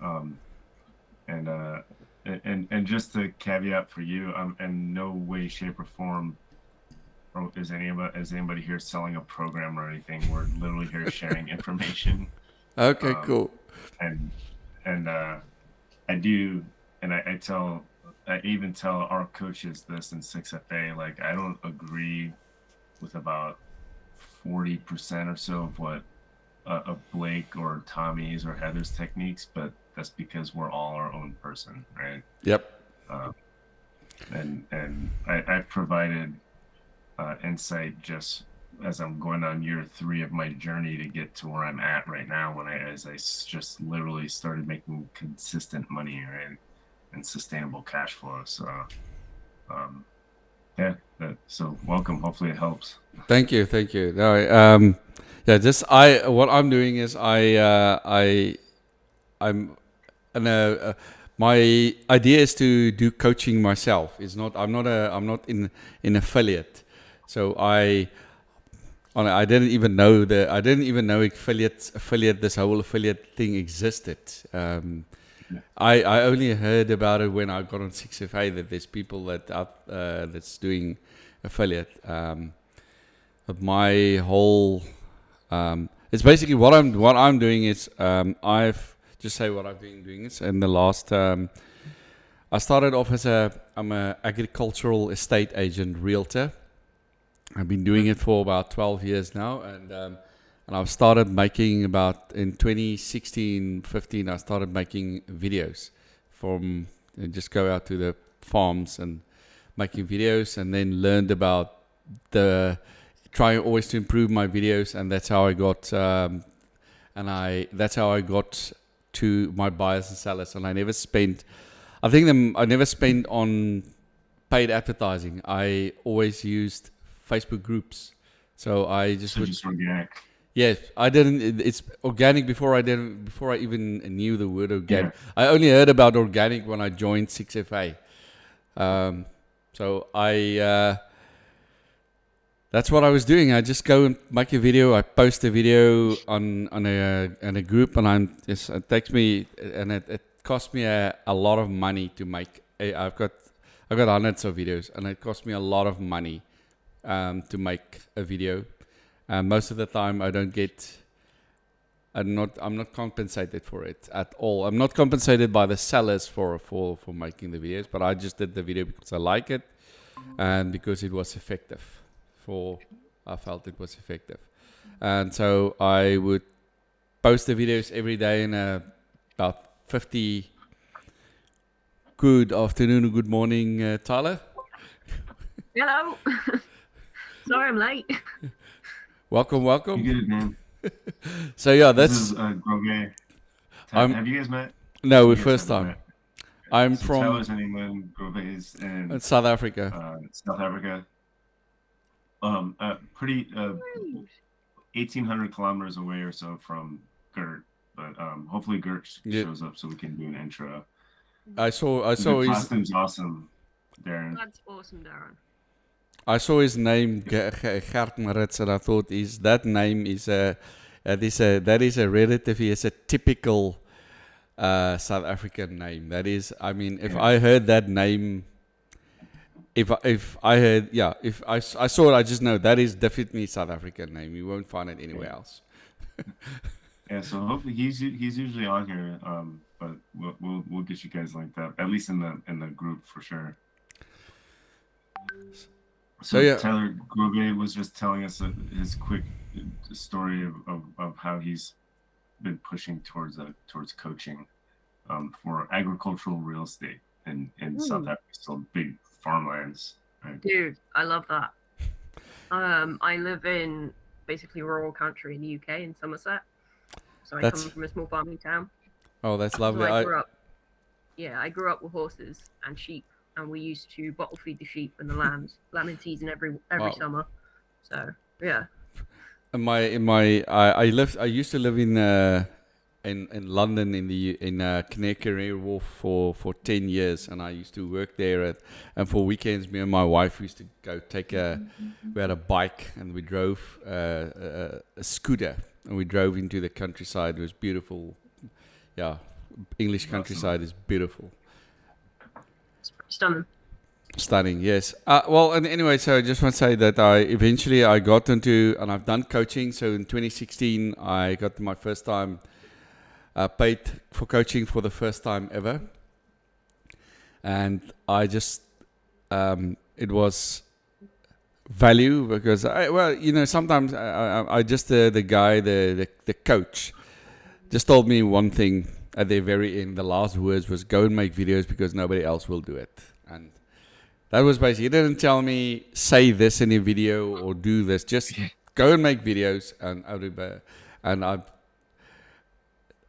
Um, and and just to caveat for you, in no way, shape, or form is anybody here selling a program or anything. We're literally here sharing information. Okay, Um, cool. and and I do, and I even tell our coaches this in 6FA. Like, I don't agree with about 40% or so of what of Blake or Tommy's or Heather's techniques, but that's because we're all our own person, right? Yep. Uh, I've provided insight just as I'm going on year 3 of my journey to get to where I'm at right now. As I just literally started making consistent money, right, and sustainable cash flow. So, um, yeah. So welcome. Hopefully it helps. Thank you, thank you. No, yeah, just I. What I'm doing is I'm and my idea is to do coaching myself. It's not. I'm not in affiliate. So I didn't even know I didn't even know affiliate. This whole affiliate thing existed. I only heard about it when I got on 6FA that there's people that's doing affiliate. But my whole it's basically what I'm doing is I've just say what I've been doing is in the last I started off as I'm a agricultural estate agent realtor. I've been doing it for about 12 years now, and I've started making about in 2016, 15. I started making videos from just go out to the farms and making videos, and then learned about the trying always to improve my videos, and that's how I got that's how I got to my buyers and sellers. And I never spent, I never spent on paid advertising. I always used Facebook groups. So I just So would, just organic. yes, I didn't, it's organic before I even knew the word Yeah. organic. I only heard about organic when I joined 6FA. Um, so that's what I was doing. I just go and make a video. I post a video on a group, and it takes me and it cost me a lot of money to make. I've got hundreds of videos, and it cost me a lot of money to make a video. Most of the time, I don't get. I'm not compensated for it at all. I'm not compensated by the sellers for making the videos, but I just did the video because I like it and because it was effective. I felt it was effective, and so I would post the videos every day in about 50. Good afternoon or good morning, Tyler. Hello. Sorry I'm late. Welcome, welcome. You good, man. So yeah, This that's is Groge. I'm Have you guys met? no, You we guys first haven't time. met. I'm So from Tyler's in England. Grove is in South Africa. South Africa. Pretty 1,800 kilometers away or so from Gert, but hopefully Gert Yeah. shows up so we can do an intro. I saw The his costume's awesome, Darren. That's awesome, Darren. I saw his name Gert Maritz, and I thought that name is that is a relatively is a typical South African name. That is, I mean, if I heard that name, if I heard, yeah, if I saw it, I just know that is definitely South African name. You won't find it anywhere else. Yeah, so hopefully he's usually on here, but we'll get you guys linked up, at least in the group for sure. So yeah. Tyler Grove was just telling us his quick story of how he's been pushing towards coaching for agricultural real estate in South Africa, so big farmlands. Right? Dude, I love that. I live in basically rural country in the UK in Somerset. So I come from a small farming town. Oh, that's lovely. So I grew up with horses and sheep, and we used to bottle feed the sheep and the lambs, lambing season every summer. So yeah. I used to live in London in Canary Wharf for 10 years, and I used to work there. And for weekends, me and my wife used to go we had a bike, and we drove a scooter, and we drove into the countryside. It was beautiful. Yeah, English Awesome. countryside is beautiful. It's pretty stunning. Stunning, yes. Well, and anyway, so I just want to say that I got into, and I've done coaching. So in 2016, I got my first time paid for coaching for the first time ever. And I just, it was value because sometimes I just, the guy, the coach just told me one thing at the very end. The last words was go and make videos because nobody else will do it. And that was basically, he didn't tell me say this in a video or do this. Just go and make videos, and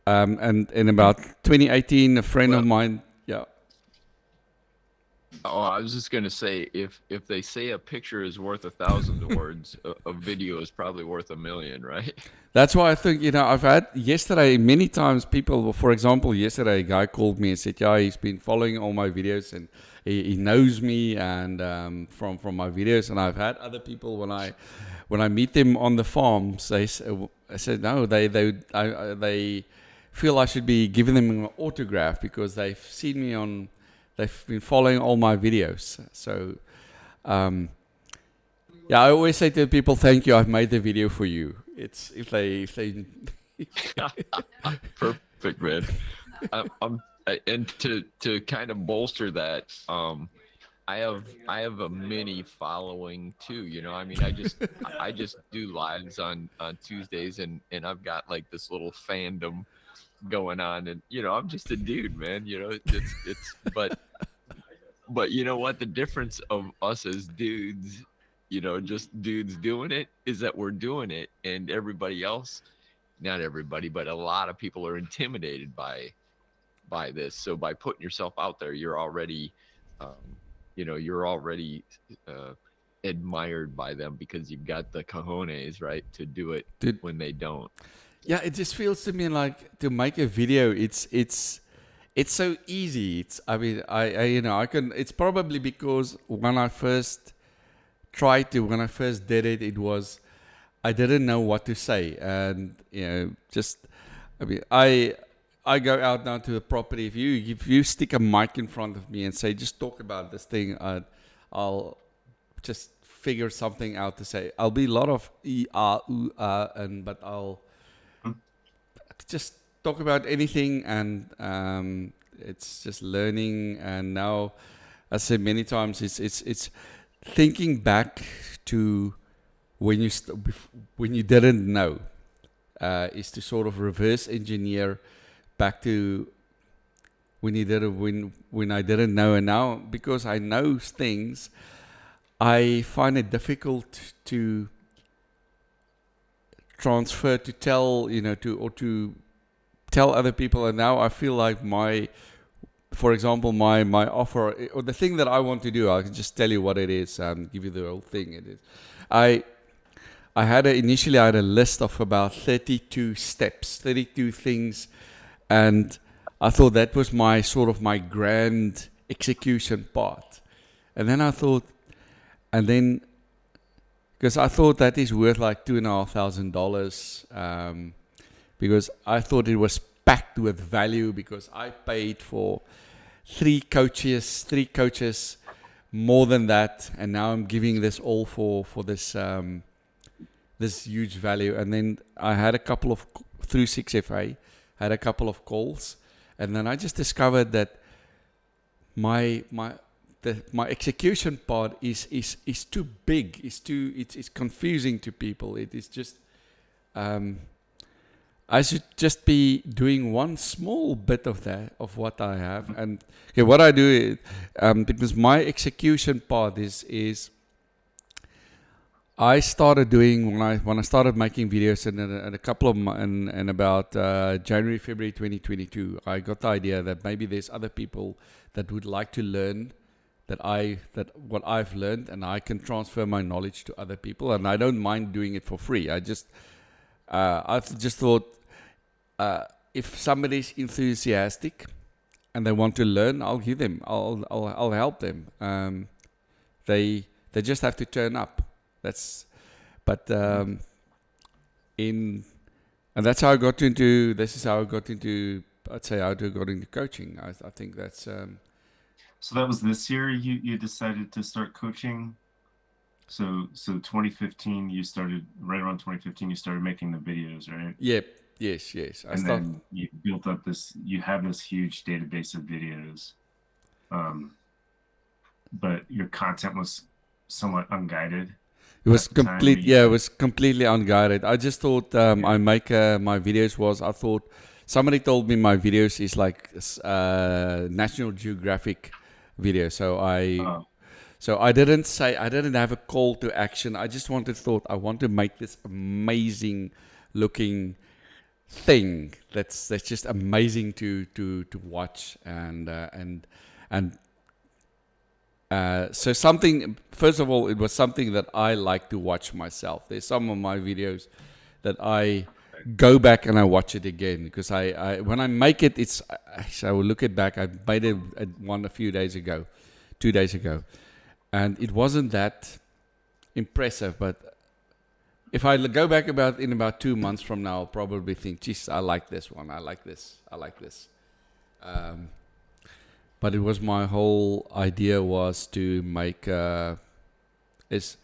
and in about 2018, a friend of mine, yeah. Oh, I was just gonna say, if they say a picture is worth 1,000 words, a video is probably worth 1,000,000, right? That's why I think, I've had yesterday many times people, for example, yesterday a guy called me and said, yeah, he's been following all my videos and he knows me and from my videos. And I've had other people when I meet them on the farms, I said no, they feel I should be giving them an autograph because they've seen me they've been following all my videos. So, yeah, I always say to people, thank you, I've made the video for you. It's if they Perfect, man. And to kind of bolster that, I have a mini following too. I mean, I just do lives on Tuesdays, and I've got like this little fandom going on, and I'm just a dude, man. It's but you know what? The difference of us as dudes, just dudes doing it, is that we're doing it, and everybody else, not everybody, but a lot of people are intimidated by this. So by putting yourself out there, you're already, you're already admired by them because you've got the cojones, right, to do it when they don't. Yeah, it just feels to me like to make a video, it's so easy. I can. It's probably because when I first did it, I didn't know what to say, and I go out now to the property. If you stick a mic in front of me and say just talk about this thing, I'll just figure something out to say. I'll be a lot of but I'll just talk about anything, and it's just learning. And now, as I said many times, it's thinking back to when you didn't know, is to sort of reverse engineer back to when I didn't know, and now because I know things, I find it difficult to transfer to tell to tell other people. And now I feel like for example, my offer or the thing that I want to do, I can just tell you what it is and give you the whole thing. It is initially I had a list of about 32 steps, 32 things, and I thought that was my grand execution part. And then because I thought that is worth like $2,500, because I thought it was packed with value, because I paid for three coaches, more than that, and now I'm giving this all for this this huge value. And then I had a couple of through 6FA, had a couple of calls, and then I just discovered that my execution part is too big. It's confusing to people. It is just I should just be doing one small bit of what I have. And what I do is, because my execution part is I started doing when I started making videos, and a couple of in about January, February 2022, I got the idea that maybe there's other people that would like to learn what I've learned, and I can transfer my knowledge to other people, and I don't mind doing it for free. I've just thought, if somebody's enthusiastic and they want to learn, I'll give them. I'll help them. They just have to turn up. And that's how I got into. This is how I got into I'd say how to got into coaching. I think that's So that was this year you decided to start coaching. So 2015 you started, right around 2015 you started making the videos, right? yep, yes. And then you built up you have this huge database of videos. But your content was somewhat unguided. It was at the time, complete. you- Yeah, it was completely unguided. I just thought I make my videos was. I thought somebody told me my videos is like National Geographic video. So I didn't say, I didn't have a call to action. I just thought I want to make this amazing looking thing that's just amazing to watch and so something, first of all, it was something that I like to watch myself. There's some of my videos that I go back and I watch it again because I when I make it, I will look it back. I made one a few days ago, 2 days ago, and it wasn't that impressive. But if I go back in about 2 months from now, I'll probably think, geez, I like this one. I like this. But it was my whole idea was to make is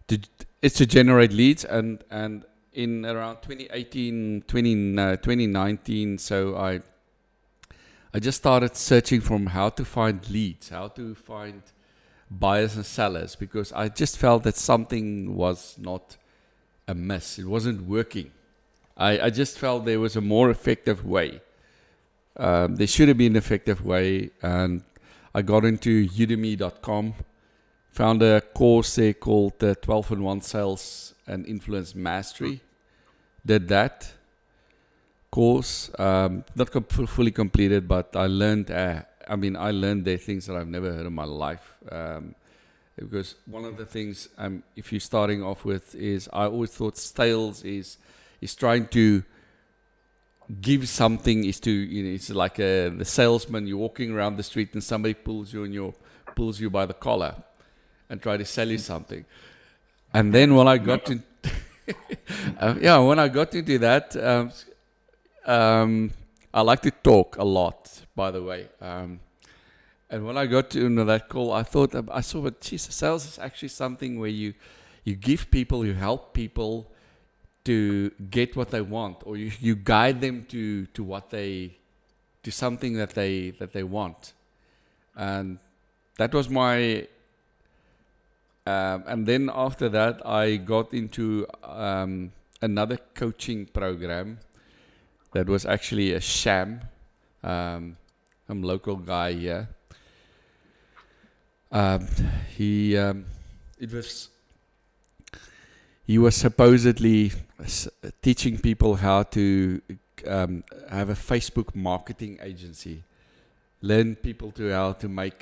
to generate leads and in around 2018 2019 so I just started searching from how to find leads, how to find buyers and sellers, because I just felt that something was not amiss. It wasn't working. I just felt there was a more effective way. There should have been an effective way, and I got into udemy.com, found a course there called 12-in-1 Sales and Influence Mastery. Did that course, not fully completed, but I learned. I learned there things that I've never heard in my life. Because one of the things, if you're starting off with, is I always thought sales is trying to give something, is to, it's like the salesman. You're walking around the street and somebody pulls you by the collar and try to sell you something. And then when I got to when I got into that, I like to talk a lot, by the way. And when I got to that call, I saw, but geez, sales is actually something where you give people, you help people to get what they want, or you guide them to something that they want. And that was my and then after that I got into another coaching program that was actually a sham. Some local guy here, he was supposedly teaching people how to have a Facebook marketing agency, learn people how to make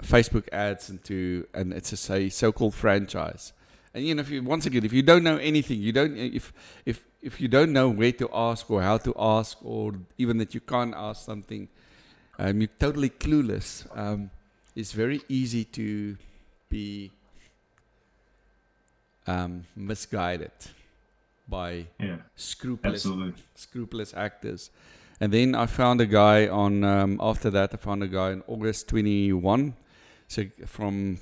Facebook ads and it's a so-called franchise. And if you don't know anything, if you don't know where to ask or how to ask, or even that you can't ask something, you're totally clueless. It's very easy to be misguided by scrupulous actors. And then I found a guy on after that I found a guy in August 21, so from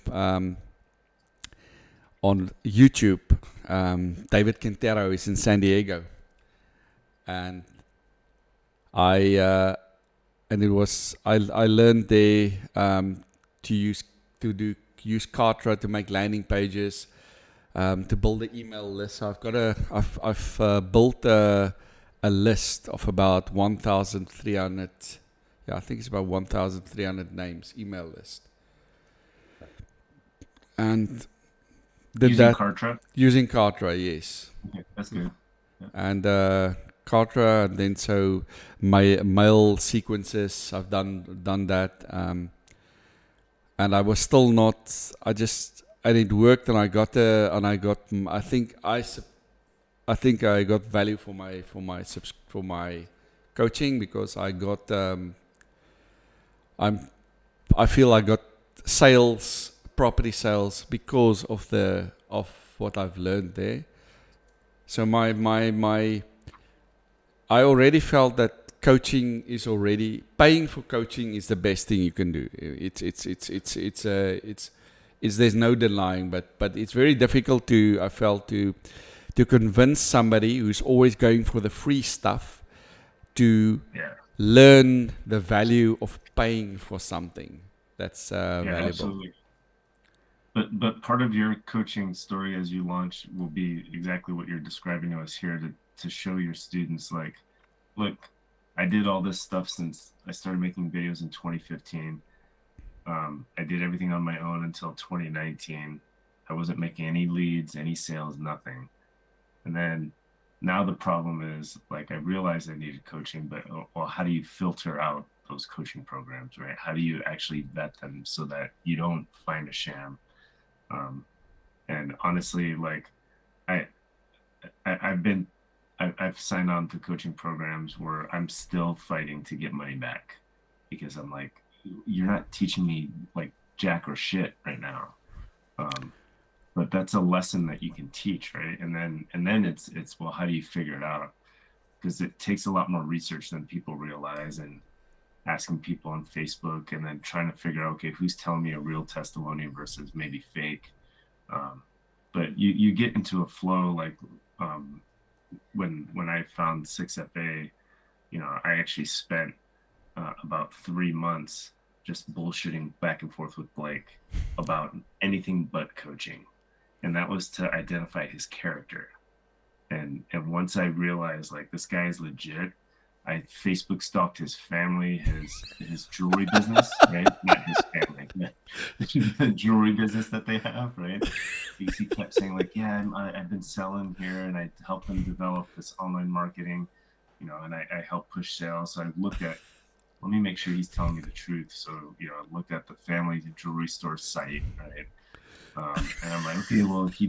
on YouTube, David Quintero is in San Diego, and I learned there to use Kartra to make landing pages, to build an email list. So I've built a list of about 1,300. Yeah, I think it's about 1,300 names, email list. And did using that Kartra? Using Kartra, yes. Okay, that's good. Yeah. And Kartra, and then so my mail sequences, I've done that, and I was still not. And it worked, and I got I think I got value for my coaching, because I got I feel I got property sales because of what I've learned there. So my I already felt that coaching is already paying for coaching is the best thing you can do. It's there's no denying, but it's very difficult to I felt to convince somebody who's always going for the free stuff to Yeah. learn the value of paying for something that's Yeah, valuable. absolutely. But part of your coaching story as you launch will be exactly what you're describing to us here to show your students like, look, I did all this stuff since I started making videos in 2015. I did everything on my own until 2019. I wasn't making any leads, any sales, nothing. And then now the problem is like I realized I needed coaching, but well, how do you filter out those coaching programs, right? How do you actually vet them so that you don't find a sham? And honestly, like I, I've signed on to coaching programs where I'm still fighting to get money back because I'm like, you're not teaching me like jack or shit right now. But that's a lesson that you can teach, right? And then it's well, how do you figure it out? Because it takes a lot more research than people realize, and asking people on Facebook and then trying to figure out, okay, who's telling me a real testimony versus maybe fake. But you get into a flow like when I found 6FA, I actually spent about 3 months just bullshitting back and forth with Blake about anything but coaching. And that was to identify his character. And once I realized like this guy is legit, I Facebook stalked his family, his jewelry business, right? Not his family, the jewelry business that they have, right? Because he kept saying like, yeah, I've been selling here, and I helped them develop this online marketing, and I helped push sales. So I looked at, let me make sure he's telling me the truth. So I looked at the family jewelry store site, right? And I'm like, okay, well, he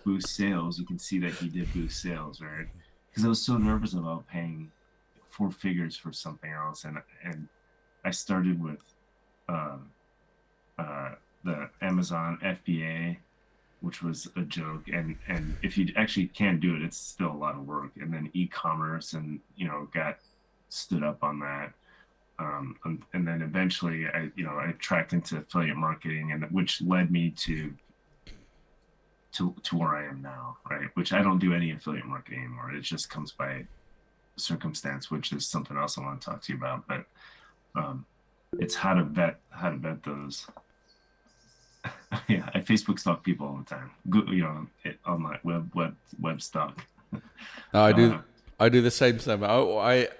boost sales. You can see that he did boost sales, right? Because I was so nervous about paying 4 figures for something else, and I started with the Amazon FBA, which was a joke, and if you actually can't do it, it's still a lot of work. And then e-commerce, and got stood up on that. And then eventually I tracked into affiliate marketing, and which led me to where I am now, right? Which I don't do any affiliate marketing anymore. It just comes by circumstance, which is something else I want to talk to you about. But it's how to vet those. Yeah, I Facebook stalk people all the time. On my web stalk. No, I do the same stuff.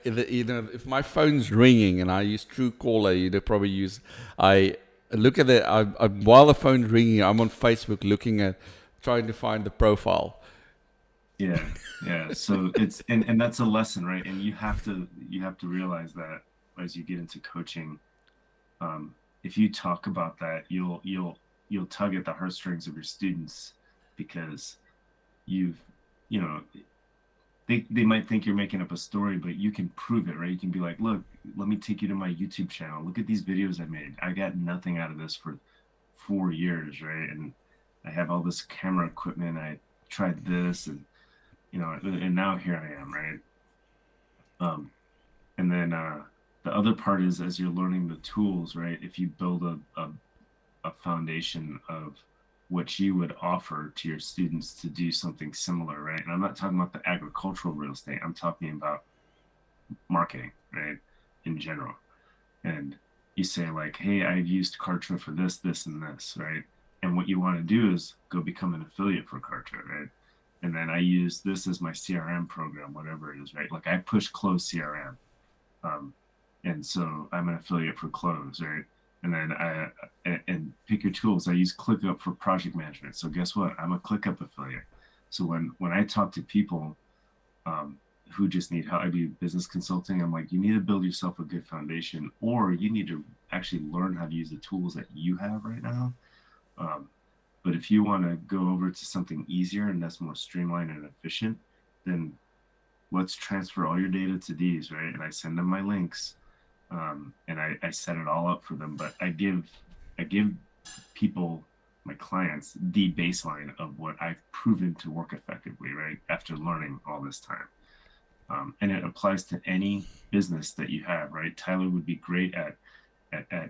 If my phone's ringing and I use Truecaller, you'd probably use. I look at while the phone's ringing, I'm on Facebook trying to find the profile. Yeah. So it's and that's a lesson, right? And you have to realize that as you get into coaching, if you talk about that, you'll tug at the heartstrings of your students, because they might think you're making up a story, but you can prove it, right? You can be like, look, let me take you to my YouTube channel. Look at these videos I made. I got nothing out of this for 4 years, right? And I have all this camera equipment. I tried this, and and now here I am, right? And then the other part is, as you're learning the tools, right? If you build a foundation of what you would offer to your students to do something similar, right? And I'm not talking about the agricultural real estate. I'm talking about marketing, right? In general. And you say like, hey, I've used Kartra for this, and this, right? And what you want to do is go become an affiliate for Kartra, right? And then I use this as my CRM program, whatever it is, right? Like I push Close CRM. And so I'm an affiliate for Close, right? And then and pick your tools. I use ClickUp for project management. So guess what? I'm a ClickUp affiliate. So when I talk to people who just need help, I do business consulting. I'm like, you need to build yourself a good foundation, or you need to actually learn how to use the tools that you have right now. But if you want to go over to something easier and that's more streamlined and efficient, then let's transfer all your data to these, right? And I send them my links. And I set it all up for them, but I give people, my clients, the baseline of what I've proven to work effectively, right? After learning all this time. And it applies to any business that you have, right? Tyler would be great at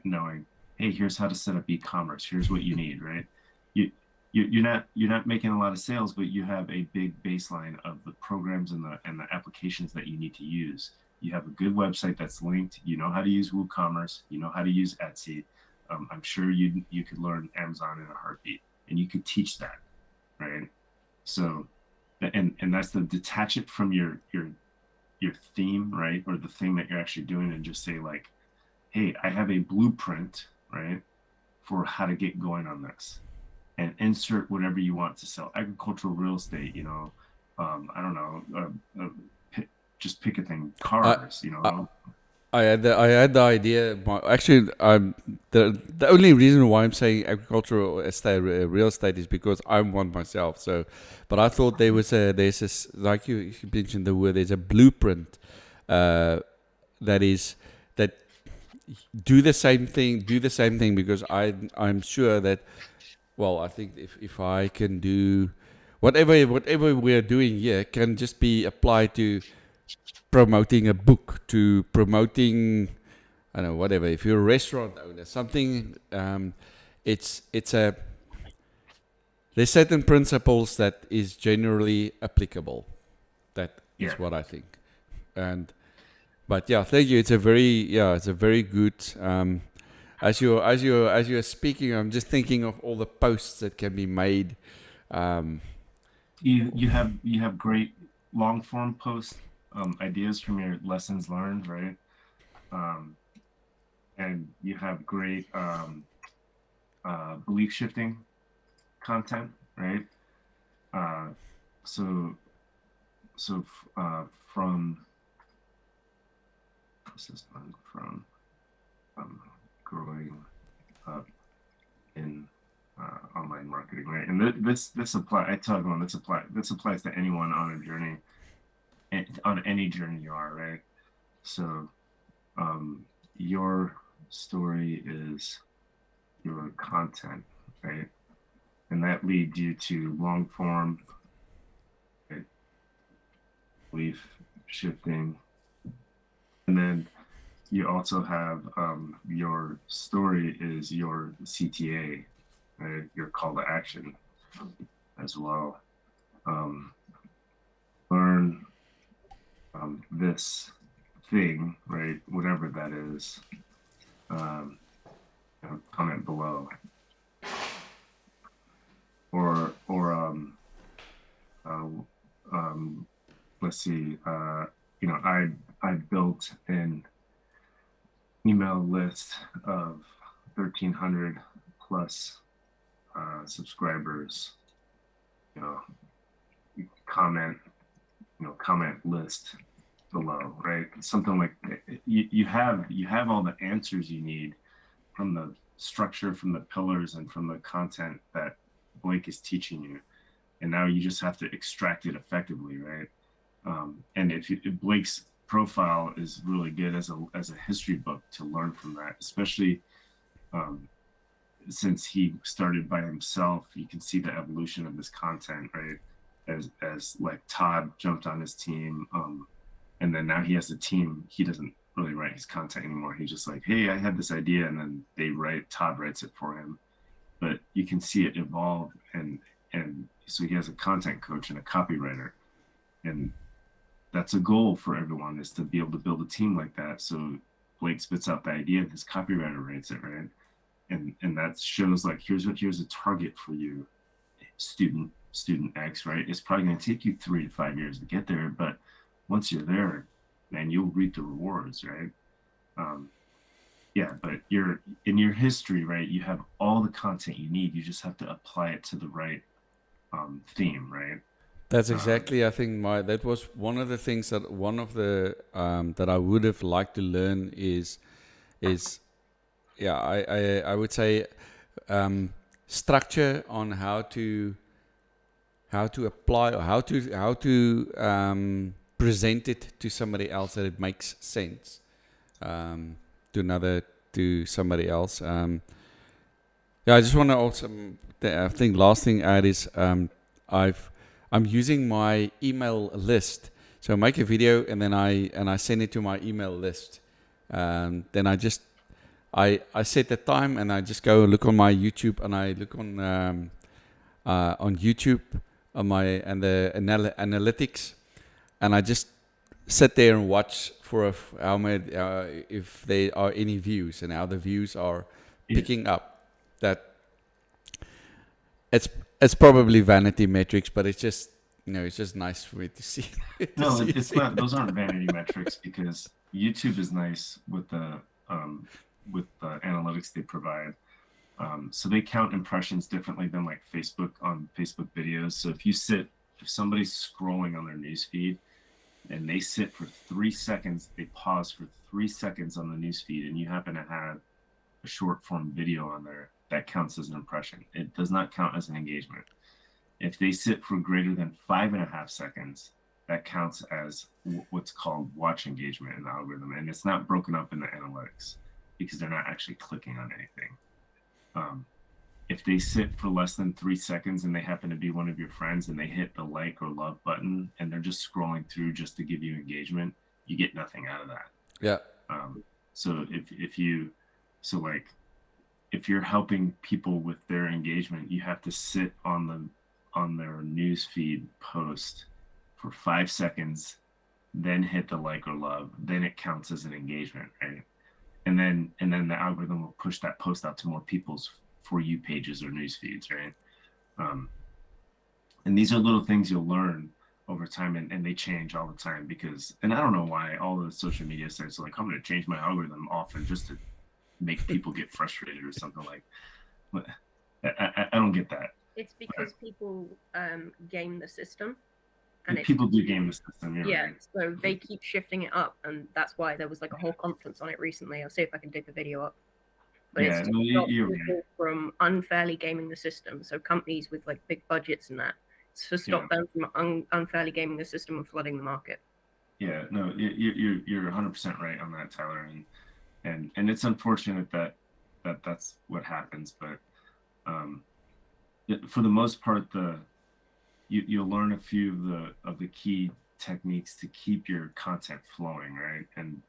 knowing, hey, here's how to set up e-commerce. Here's what you need, right? You're not making a lot of sales, but you have a big baseline of the programs and the applications that you need to use. You have a good website that's linked. You know how to use WooCommerce. You know how to use Etsy. I'm sure you could learn Amazon in a heartbeat, and you could teach that, right? So, and that's the detach it from your theme, right, or the thing that you're actually doing, and just say like, hey, I have a blueprint, right, for how to get going on this, and insert whatever you want to sell. Agricultural real estate, I don't know, just pick a thing. Cars, I had the idea. Actually, the only reason why I'm saying agricultural estate, real estate, is because I'm one myself. So, but I thought there's this, like you mentioned the word, there's a blueprint that do the same thing, because I'm sure that, well, I think if I can do whatever we're doing here can just be applied to promoting a book, to promoting, I don't know, whatever. If you're a restaurant owner, something, it's a there's certain principles that is generally applicable. That is what I think. But yeah, thank you. It's a very good. As you're speaking, I'm just thinking of all the posts that can be made. You have great long form posts, ideas from your lessons learned, right? And you have great belief shifting content, right? So from this is from growing up in online marketing, right? And this applies. I tell everyone this applies to anyone on a journey, on any journey you are, right? So your story is your content, right? And that leads you to long form, right? Belief shifting. And then you also have your story is your CTA, right? Your call to action as well. Learn this thing, right? Whatever that is. Comment below. Or let's see. I built an email list of 1,300 plus subscribers. Comment list below, right? Something like you have all the answers you need from the structure, from the pillars, and from the content that Blake is teaching you, and now you just have to extract it effectively, right? And if Blake's profile is really good as a history book to learn from that, especially since he started by himself. You can see the evolution of this content, right? As like Todd jumped on his team, and then now he has a team. He doesn't really write his content anymore. He's just like, hey, I had this idea, and then Todd writes it for him. But you can see it evolve, and so he has a content coach and a copywriter, and that's a goal for everyone, is to be able to build a team like that. So Blake spits out the idea, his copywriter writes it, right? And that shows like, here's a target for you, student X, right? It's probably going to take you 3 to 5 years to get there, but once you're there, man, you'll reap the rewards, right? But in your history, right? You have all the content you need. You just have to apply it to the right theme, right? That's exactly. I think that was one of the things that that I would have liked to learn is I would say structure on how to apply, or how to present it to somebody else, that it makes sense to somebody else. I just want to also, I think last thing I add is I'm using my email list So I make a video and then I send it to my email list. Then I set the time and I just go look on my YouTube and I look on YouTube on the analytics, and I just sit there and watch for how many if there are any views and how the views are picking up. That it's probably vanity metrics, but it's just it's just nice for me to see. No, it's not. Those aren't vanity metrics because YouTube is nice with the analytics they provide. So they count impressions differently than like Facebook on Facebook videos. So if somebody's scrolling on their newsfeed and they sit for 3 seconds, they pause for 3 seconds on the newsfeed, and you happen to have a short form video on there, that counts as an impression. It does not count as an engagement. If they sit for greater than 5.5 seconds, that counts as what's called watch engagement in the algorithm. And it's not broken up in the analytics because they're not actually clicking on anything. If they sit for less than 3 seconds and they happen to be one of your friends and they hit the like or love button and they're just scrolling through just to give you engagement, you get nothing out of that. Yeah. So if you're helping people with their engagement, you have to sit on their newsfeed post for 5 seconds, then hit the like or love, then it counts as an engagement, right? And then the algorithm will push that post out to more people's For You pages or news feeds, right? And these are little things you'll learn over time, and they change all the time and I don't know why all the social media sites are like, I'm going to change my algorithm often just to make people get frustrated or something like. I don't get that. It's because people game the system. And people do game the system. Yeah, right. So they keep shifting it up, and that's why there was like a whole conference on it recently. I'll see if I can dig the video up. But yeah, it's to stop people from unfairly gaming the system. So companies with like big budgets and that, it's to stop them from unfairly gaming the system and flooding the market. Yeah, no, you're 100% right on that, Tyler, and it's unfortunate that that's what happens, but for the most part, you'll learn a few of the key techniques to keep your content flowing, right? And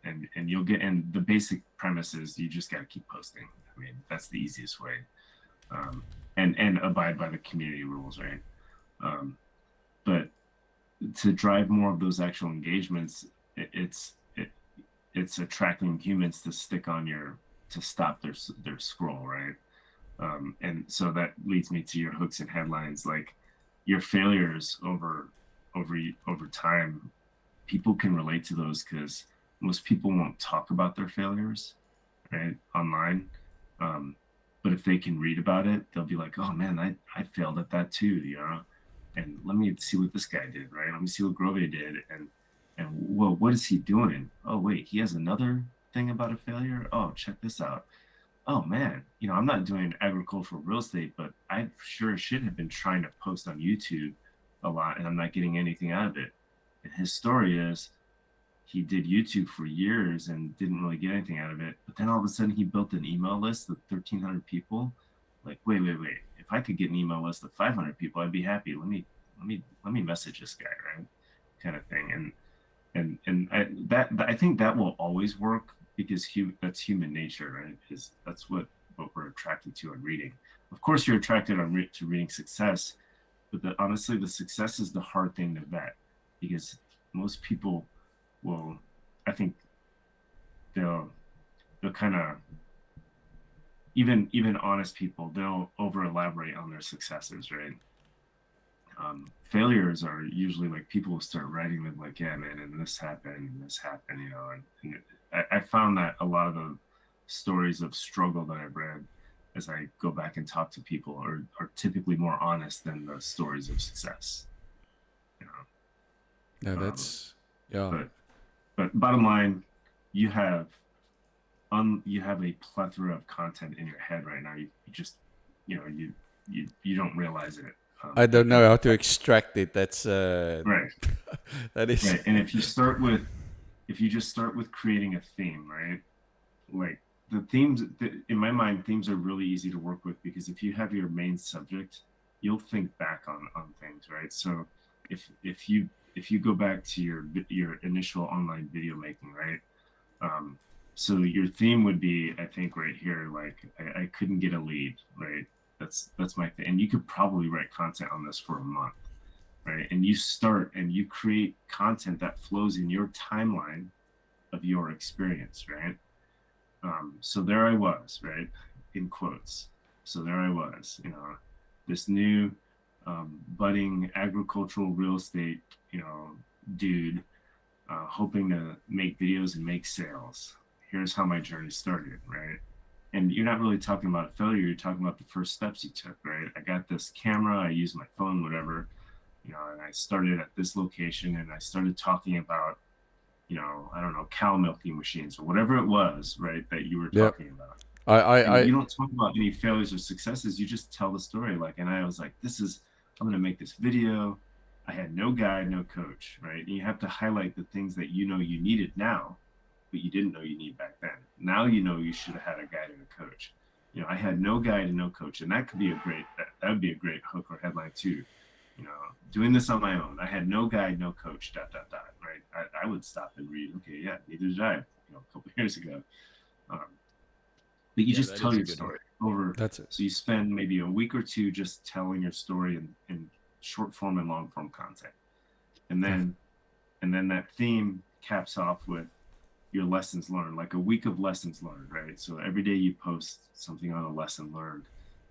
you'll get, and the basic premise is you just got to keep posting. I mean, that's the easiest way, and abide by the community rules, right? But to drive more of those actual engagements, it's attracting humans to stick on to stop their scroll, right? And so that leads me to your hooks and headlines, like your failures over time. People can relate to those because most people won't talk about their failures, right, online. But if they can read about it, they'll be like, oh man, I failed at that too, you know? And let me see what this guy did, right? Let me see what Grove did. And well, what is he doing? Oh, wait, he has another thing about a failure? Oh, check this out. Oh man, I'm not doing agricultural real estate, but I sure should have been trying to post on YouTube a lot, and I'm not getting anything out of it. And his story is he did YouTube for years and didn't really get anything out of it. But then all of a sudden he built an email list of 1,300 people. Like, wait. If I could get an email list of 500 people, I'd be happy. Let me message this guy, right? Kind of thing. And I think that will always work because that's human nature, right? Because that's what we're attracted to in reading. Of course, you're attracted to reading success, but honestly, the success is the hard thing to vet because most people will, I think, they'll kind of, even honest people, they'll over elaborate on their successes, right? Failures are usually like people will start writing them like, yeah, man, and this happened, and I found that a lot of the stories of struggle that I've read as I go back and talk to people are typically more honest than the stories of success. No, that's But bottom line, you have a plethora of content in your head right now. You just you don't realize it. I don't know how to extract it. That's right. That is right. And if you just start with creating a theme, right? Like the themes, in my mind, themes are really easy to work with because if you have your main subject, you'll think back on things, right? So if if you go back to your initial online video making, right? So your theme would be, I think, right here, like I couldn't get a lead, right? That's my thing. And you could probably write content on this for a month, right? And you start and you create content that flows in your timeline of your experience, right? So there I was, right, in quotes. So there I was, this new budding agricultural real estate, dude, hoping to make videos and make sales. Here's how my journey started, right? And you're not really talking about failure. You're talking about the first steps you took, right? I got this camera, I used my phone, whatever, and I started at this location and I started talking about, I don't know, cow milking machines or whatever it was, right, that you were Yep. talking about. And I you don't talk about any failures or successes. You just tell the story. Like, and I was like, I'm going to make this video. I had no guide, no coach, right? And you have to highlight the things that you needed now, but you didn't know you need back then. Now you should have had a guide and a coach. I had no guide and no coach, and that could be that would be a great hook or headline too. Doing this on my own. I had no guide, no coach, ... Right? I would stop and read. Okay, yeah, neither did I. A couple years ago. But you just tell your story over. That's it. So you spend maybe a week or two just telling your story in short form and long form content, and then that theme caps off with your lessons learned, like a week of lessons learned, right? So every day you post something on a lesson learned.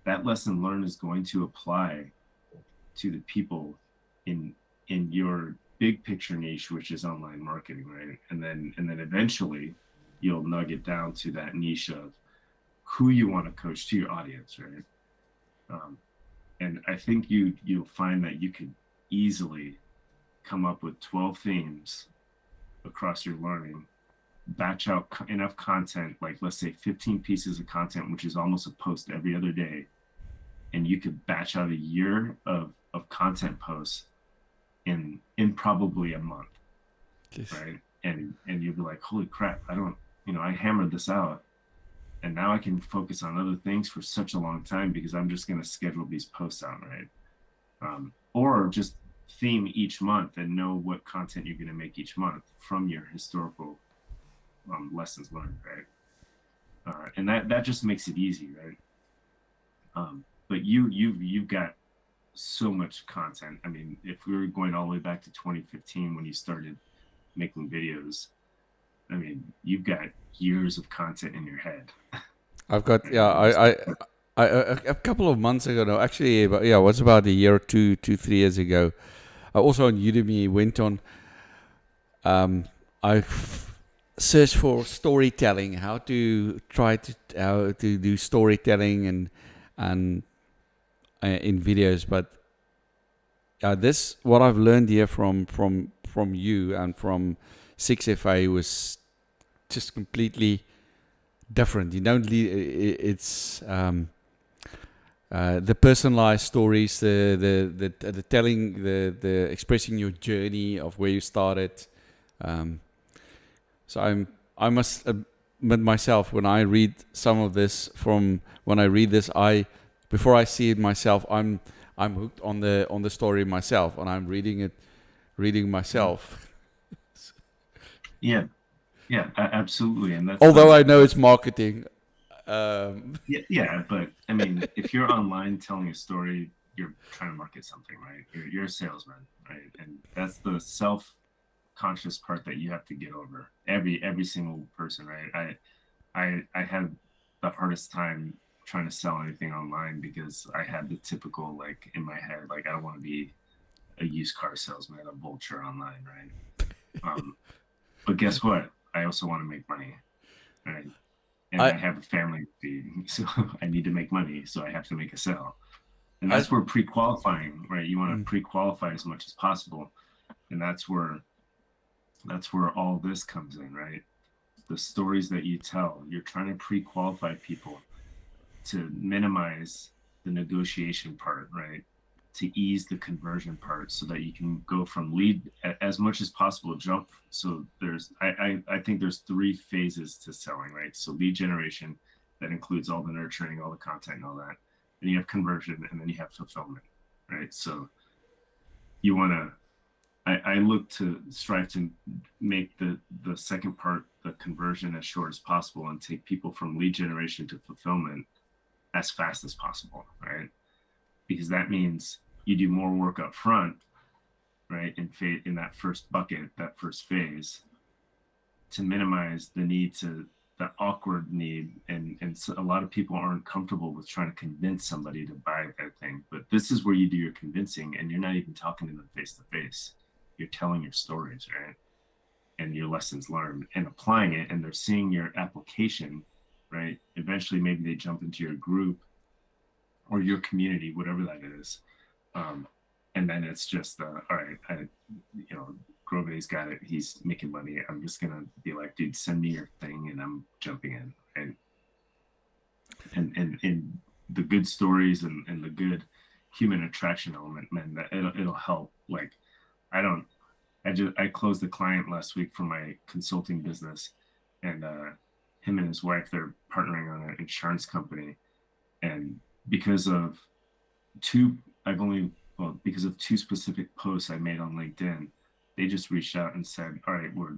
That lesson learned is going to apply to the people in your big picture niche, which is online marketing, right? And then eventually you'll nug it down to that niche of who you want to coach to your audience, right? And I think you'll find that you could easily come up with 12 themes across your learning, batch out enough content, like let's say 15 pieces of content, which is almost a post every other day. And you could batch out a year of content posts in probably a month, right? And you'll be like, holy crap, I hammered this out. And now I can focus on other things for such a long time because I'm just going to schedule these posts out, right? Or just theme each month and know what content you're going to make each month from your historical lessons learned, right? And that just makes it easy, right? But you've got so much content. I mean, if we were going all the way back to 2015 when you started making videos, I mean, you've got years of content in your head. I've got a couple of months ago, no, actually, but yeah, it was about a year or 3 years ago. I also on Udemy went on. I searched for storytelling, how to do storytelling and in videos, but this what I've learned here from you and from 6FA was just completely different. You don't it's the personalized stories, the telling, the expressing your journey of where you started. So I must admit myself, when I read some of this, before I see it myself, I'm hooked on the story myself, and I'm reading myself. Yeah, absolutely. And that's although I know it's marketing. Yeah, but I mean, if you're online telling a story, you're trying to market something, right? You're a salesman, right? And that's the self-conscious part that you have to get over. Every single person, right? I had the hardest time trying to sell anything online because I had the typical, like, in my head, like, I don't want to be a used car salesman, a vulture online, right? But guess what? I also want to make money, right? And I have a family to feed, so I need to make money, so I have to make a sale. And that's where pre-qualifying, right? You want to pre-qualify as much as possible. And that's where all this comes in, right? The stories that you tell, you're trying to pre-qualify people to minimize the negotiation part, right? To ease the conversion part so that you can go from lead as much as possible, jump. So I think there's 3 phases to selling, right? So lead generation, that includes all the nurturing, all the content and all that. Then you have conversion, and then you have fulfillment, right? So you want to, I look to strive to make the second part, the conversion, as short as possible, and take people from lead generation to fulfillment as fast as possible, right? Because that means you do more work up front, right? In that first bucket, that first phase, to minimize the need to the awkward need, and so a lot of people aren't comfortable with trying to convince somebody to buy that thing. But this is where you do your convincing, and you're not even talking to them face to face. You're telling your stories, right? And your lessons learned and applying it, and they're seeing your application, right? Eventually, maybe they jump into your group or your community, whatever that is. And then it's just, all right, Grove's got it. He's making money. I'm just gonna be like, dude, send me your thing, and I'm jumping in. And the good stories and the good human attraction element, man, that it'll help. Like, I closed a client last week for my consulting business, and him and his wife, they're partnering on an insurance company, and because of because of two specific posts I made on LinkedIn, they just reached out and said, all right, we're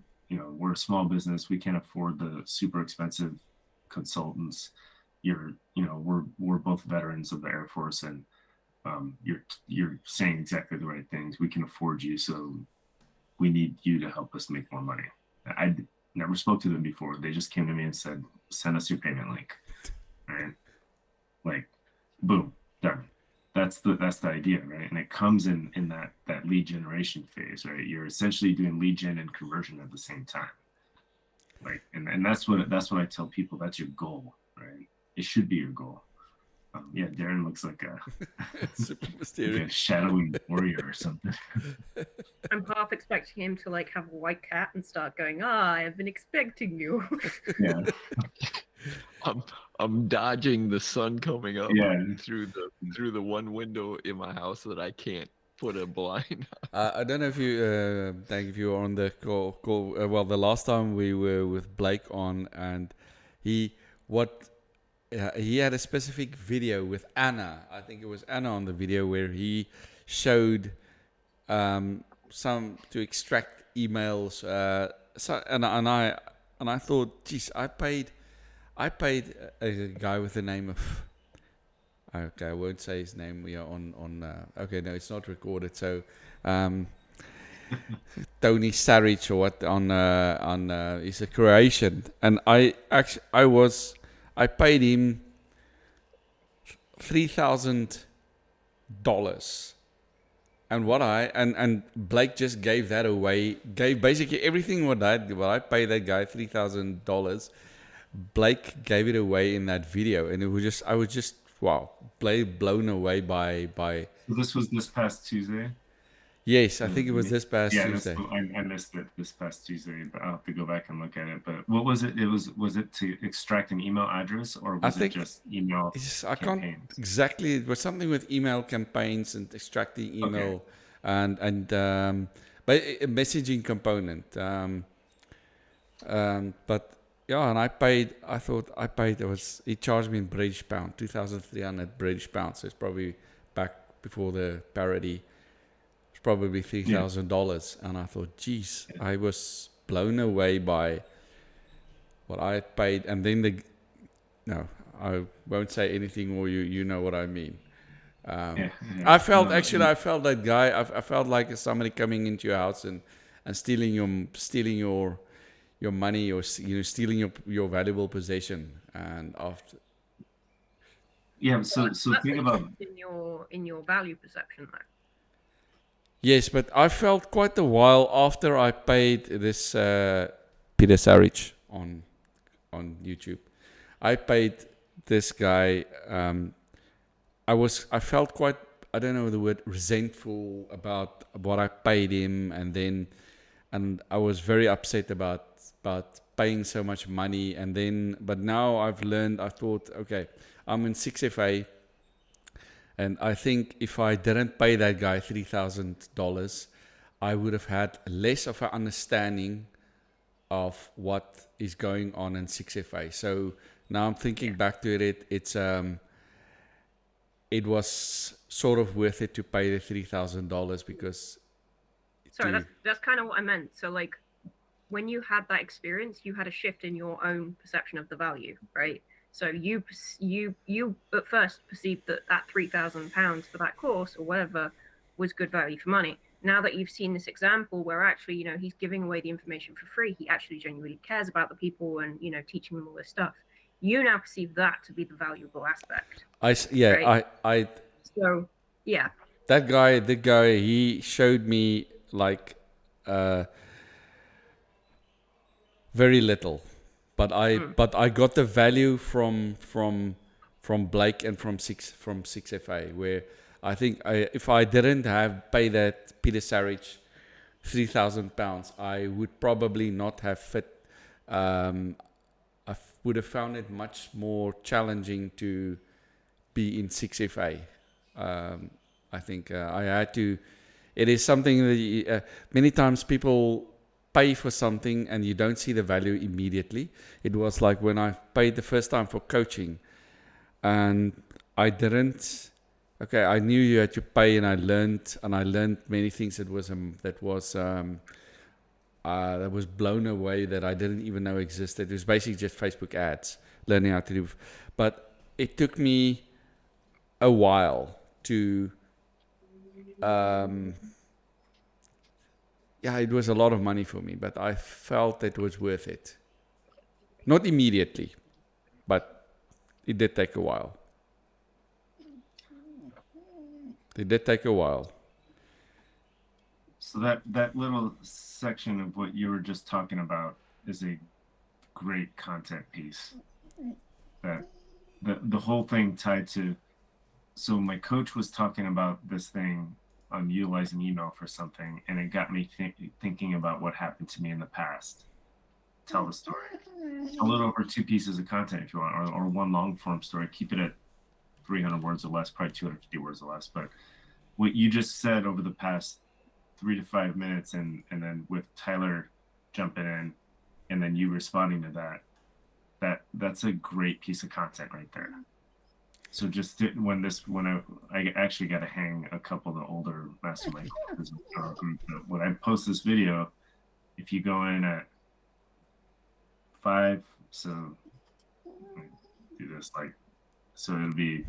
a small business. We can't afford the super expensive consultants. We're both veterans of the Air Force, and you're saying exactly the right things. We can afford you, so we need you to help us make more money. I never spoke to them before. They just came to me and said, send us your payment link. All right. Like, boom, done. That's the idea, right? And it comes in that lead generation phase, right? You're essentially doing lead gen and conversion at the same time. Like, and that's what I tell people. That's your goal, right? It should be your goal. Yeah, Darren looks like super like a mysterious. shadowy warrior or something. I'm half expecting him to like have a white cat and start going, I have been expecting you. Yeah. I'm dodging the sun coming up Yeah. through the one window in my house that I can't put a blind. I don't know if you, thank if you were on the call. Well, the last time we were with Blake on, and he had a specific video with Anna. I think it was Anna on the video where he showed some to extract emails. And I thought, geez, I paid a guy with the name of. Okay, I won't say his name. We are on. Okay, no, it's not recorded. So, Tony Sarich or what on is a Croatian, and I paid him $3,000, and Blake just gave that away. Gave basically everything what I paid that guy $3,000. Blake gave it away in that video, and I was just wow, blown away by. So this was this past Tuesday. Yes, I think it was this past Tuesday. I missed it this past Tuesday, but I'll have to go back and look at it. But what was it? Was it to extract an email address, or was it just email I campaigns? can't exactly. It was something with email campaigns and extracting email and but a messaging component. But yeah, and I paid. He charged me in British pound, 2,300 British pounds. So it's probably back before the parity. Probably $3,000, and I thought, geez, I was blown away by what I had paid. And then no, I won't say anything, or you know what I mean. I felt that guy. I felt like somebody coming into your house and stealing your money, or stealing your valuable possession. And after, so think about in your value perception though. Yes, but I felt quite a while after I paid this Peter Sarich on YouTube. I paid this guy. I felt quite, I don't know the word, resentful about what I paid him, and I was very upset about paying so much money. But now I've learned. I thought, okay, I'm in 6FA. And I think if I didn't pay that guy $3,000, I would have had less of an understanding of what is going on in 6FA. So now I'm thinking back to it. It was sort of worth it to pay the $3,000, because Sorry, that's kind of what I meant. So like, when you had that experience, you had a shift in your own perception of the value, right? So you at first perceived that £3,000 for that course or whatever was good value for money. Now that you've seen this example where actually, he's giving away the information for free, he actually genuinely cares about the people and, teaching them all this stuff. You now perceive that to be the valuable aspect. Right? I So, yeah. that guy, he showed me like very little, but I got the value from Blake and from 6FA, where I think if I didn't have paid that Peter Sarich £3,000, I would probably not have fit. I would have found it much more challenging to be in 6FA. I think I had to. It is something that many times people pay for something and you don't see the value immediately. It was like when I paid the first time for coaching, and I didn't. Okay, I knew you had to pay, and I learned many things that was blown away that I didn't even know existed. It was basically just Facebook ads, learning how to do. But it took me a while to. It was a lot of money for me, but I felt it was worth it. Not immediately, but it did take a while. So that little section of what you were just talking about is a great content piece. That the whole thing tied to. So my coach was talking about this thing on utilizing email for something, and it got me thinking about what happened to me in the past. Tell the story. A little over 2 pieces of content if you want, or one long form story. Keep it at 300 words or less, probably 250 words or less. But what you just said over the past 3 to 5 minutes, and then with Tyler jumping in, and then you responding to that's a great piece of content right there. So just when I actually got to hang a couple of the older mastermind courses in our group. When I post this video, if you go in at 5, so do this so it'll be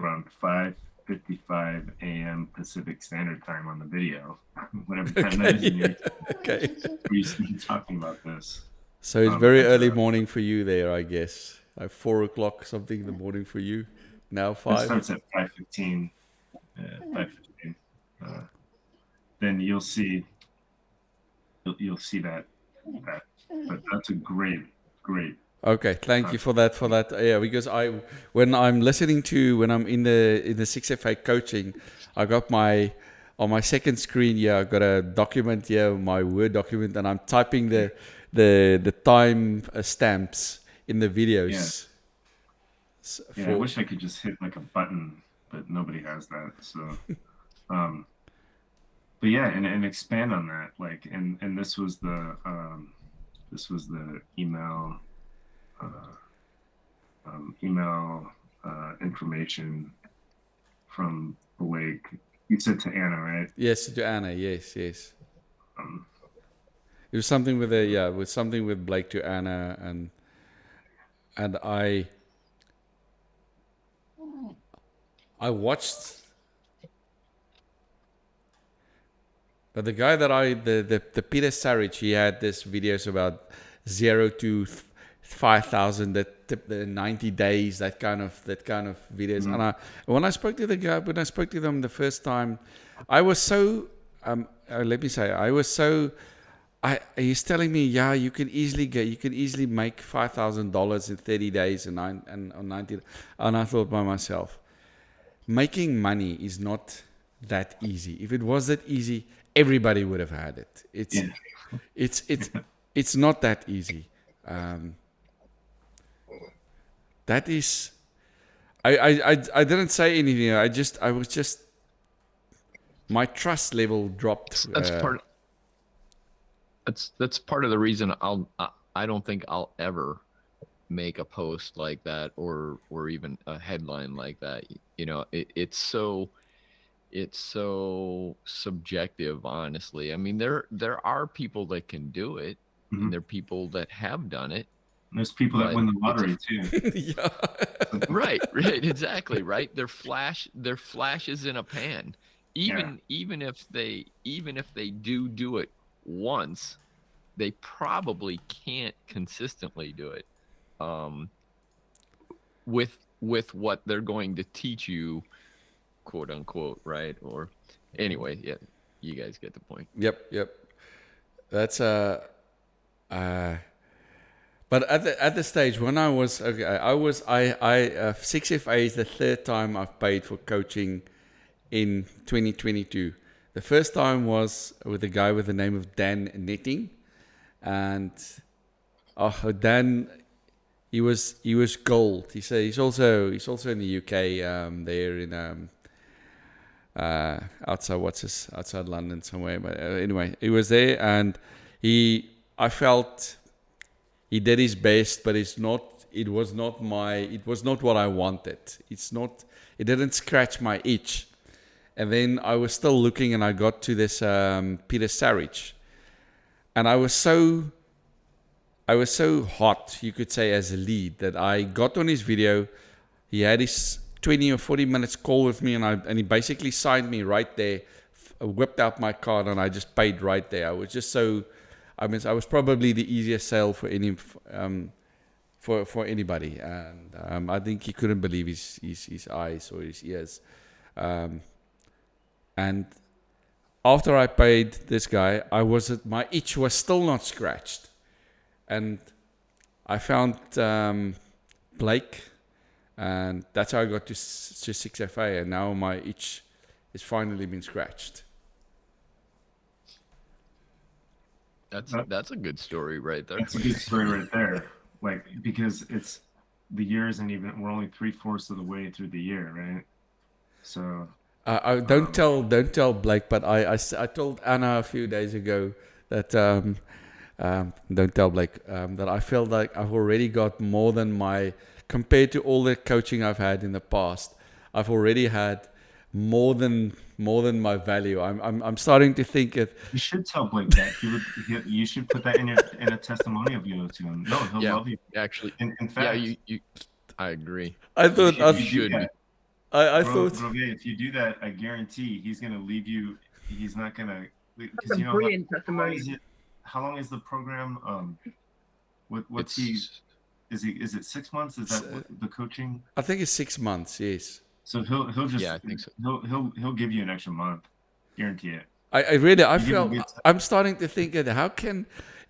around 5:55 a.m. Pacific Standard Time on the video, whatever time that is in your Okay. We're talking about this. So it's very early morning for you there, I guess. Like 4 o'clock something in the morning for you. Now 5. It starts at 5:15. 5:15. Then you'll see that. But that's a great. Okay, thank you for that. Yeah, because when I'm in the 6FA coaching, I got on my second screen here, I got a document here, my Word document, and I'm typing the time stamps in the videos. Yeah, I wish I could just hit like a button, but nobody has that. So, but yeah, and expand on that. Like, and this was the email information from Blake. You said to Anna, right? Yes, to Anna. Yes. It was something with Blake to Anna, and I watched, but the guy that the Peter Sarich, he had this videos about 0 to 5,000, the 90 days, that kind of videos. Mm-hmm. And when I spoke to them the first time, I was so he's telling me, you can easily make $5,000 in 30 days and 90. And I thought by myself, making money is not that easy. If it was that easy, everybody would have had it. It's not that easy. That is, I didn't say anything. I was just, my trust level dropped. That's part of the reason I don't think I'll ever make a post like that or even a headline like that. You know, it's so it's so subjective, honestly. I mean, there are people that can do it, Mhm. and there are people that have done it, There's people that but win the it's a lottery too. yeah. right, exactly, right. They're flashes in a pan. Yeah. Even if they do it once, they probably can't consistently do it. Um, with what they're going to teach you, quote unquote, right? Or anyway, yeah, you guys get the point. Yep. That's uh but at the stage when I was okay, I 6FA is the third time I've paid for coaching in 2022. The first time was with a guy with the name of Dan Netting, and Dan, he was gold. He's also in the UK, there in outside London somewhere. But anyway, he was there, and I felt he did his best, but it was not what I wanted. It didn't scratch my itch. And then I was still looking, and I got to this Peter Sarich, and I was so hot, you could say, as a lead, that I got on his video. He had his 20 or 40 minutes call with me, and he basically signed me right there, whipped out my card, and I just paid right there. I was just so, I was probably the easiest sale for for anybody, and I think he couldn't believe his eyes or his ears. Um, and after I paid this guy, my itch was still not scratched, and I found Blake, and that's how I got to 6FA, and now my itch has finally been scratched. That's a good story right there. That's a good story right there. Like, because it's the year isn't even, we're only 3/4 of the way through the year, right? So I don't tell Blake, but I told Anna a few days ago that don't tell Blake, that I feel like I've already got more than compared to all the coaching I've had in the past. I've already had more than my value. I'm starting to think it. you should tell Blake that you should put that in a testimonial video to him. No, he'll Yeah, love you. actually, In yeah, fact, you I agree. I thought You should be. I Bro, thought if you do that, I guarantee he's gonna leave you. He's not gonna, That's because a brilliant how long is testimonial. it? How long is the program? What's he? Is it 6 months? Is that what the coaching? I think it's 6 months. Yes. So he'll just, Yeah, I think so. he'll give you an extra month, guarantee it. I really I You give him feel good I'm starting to think that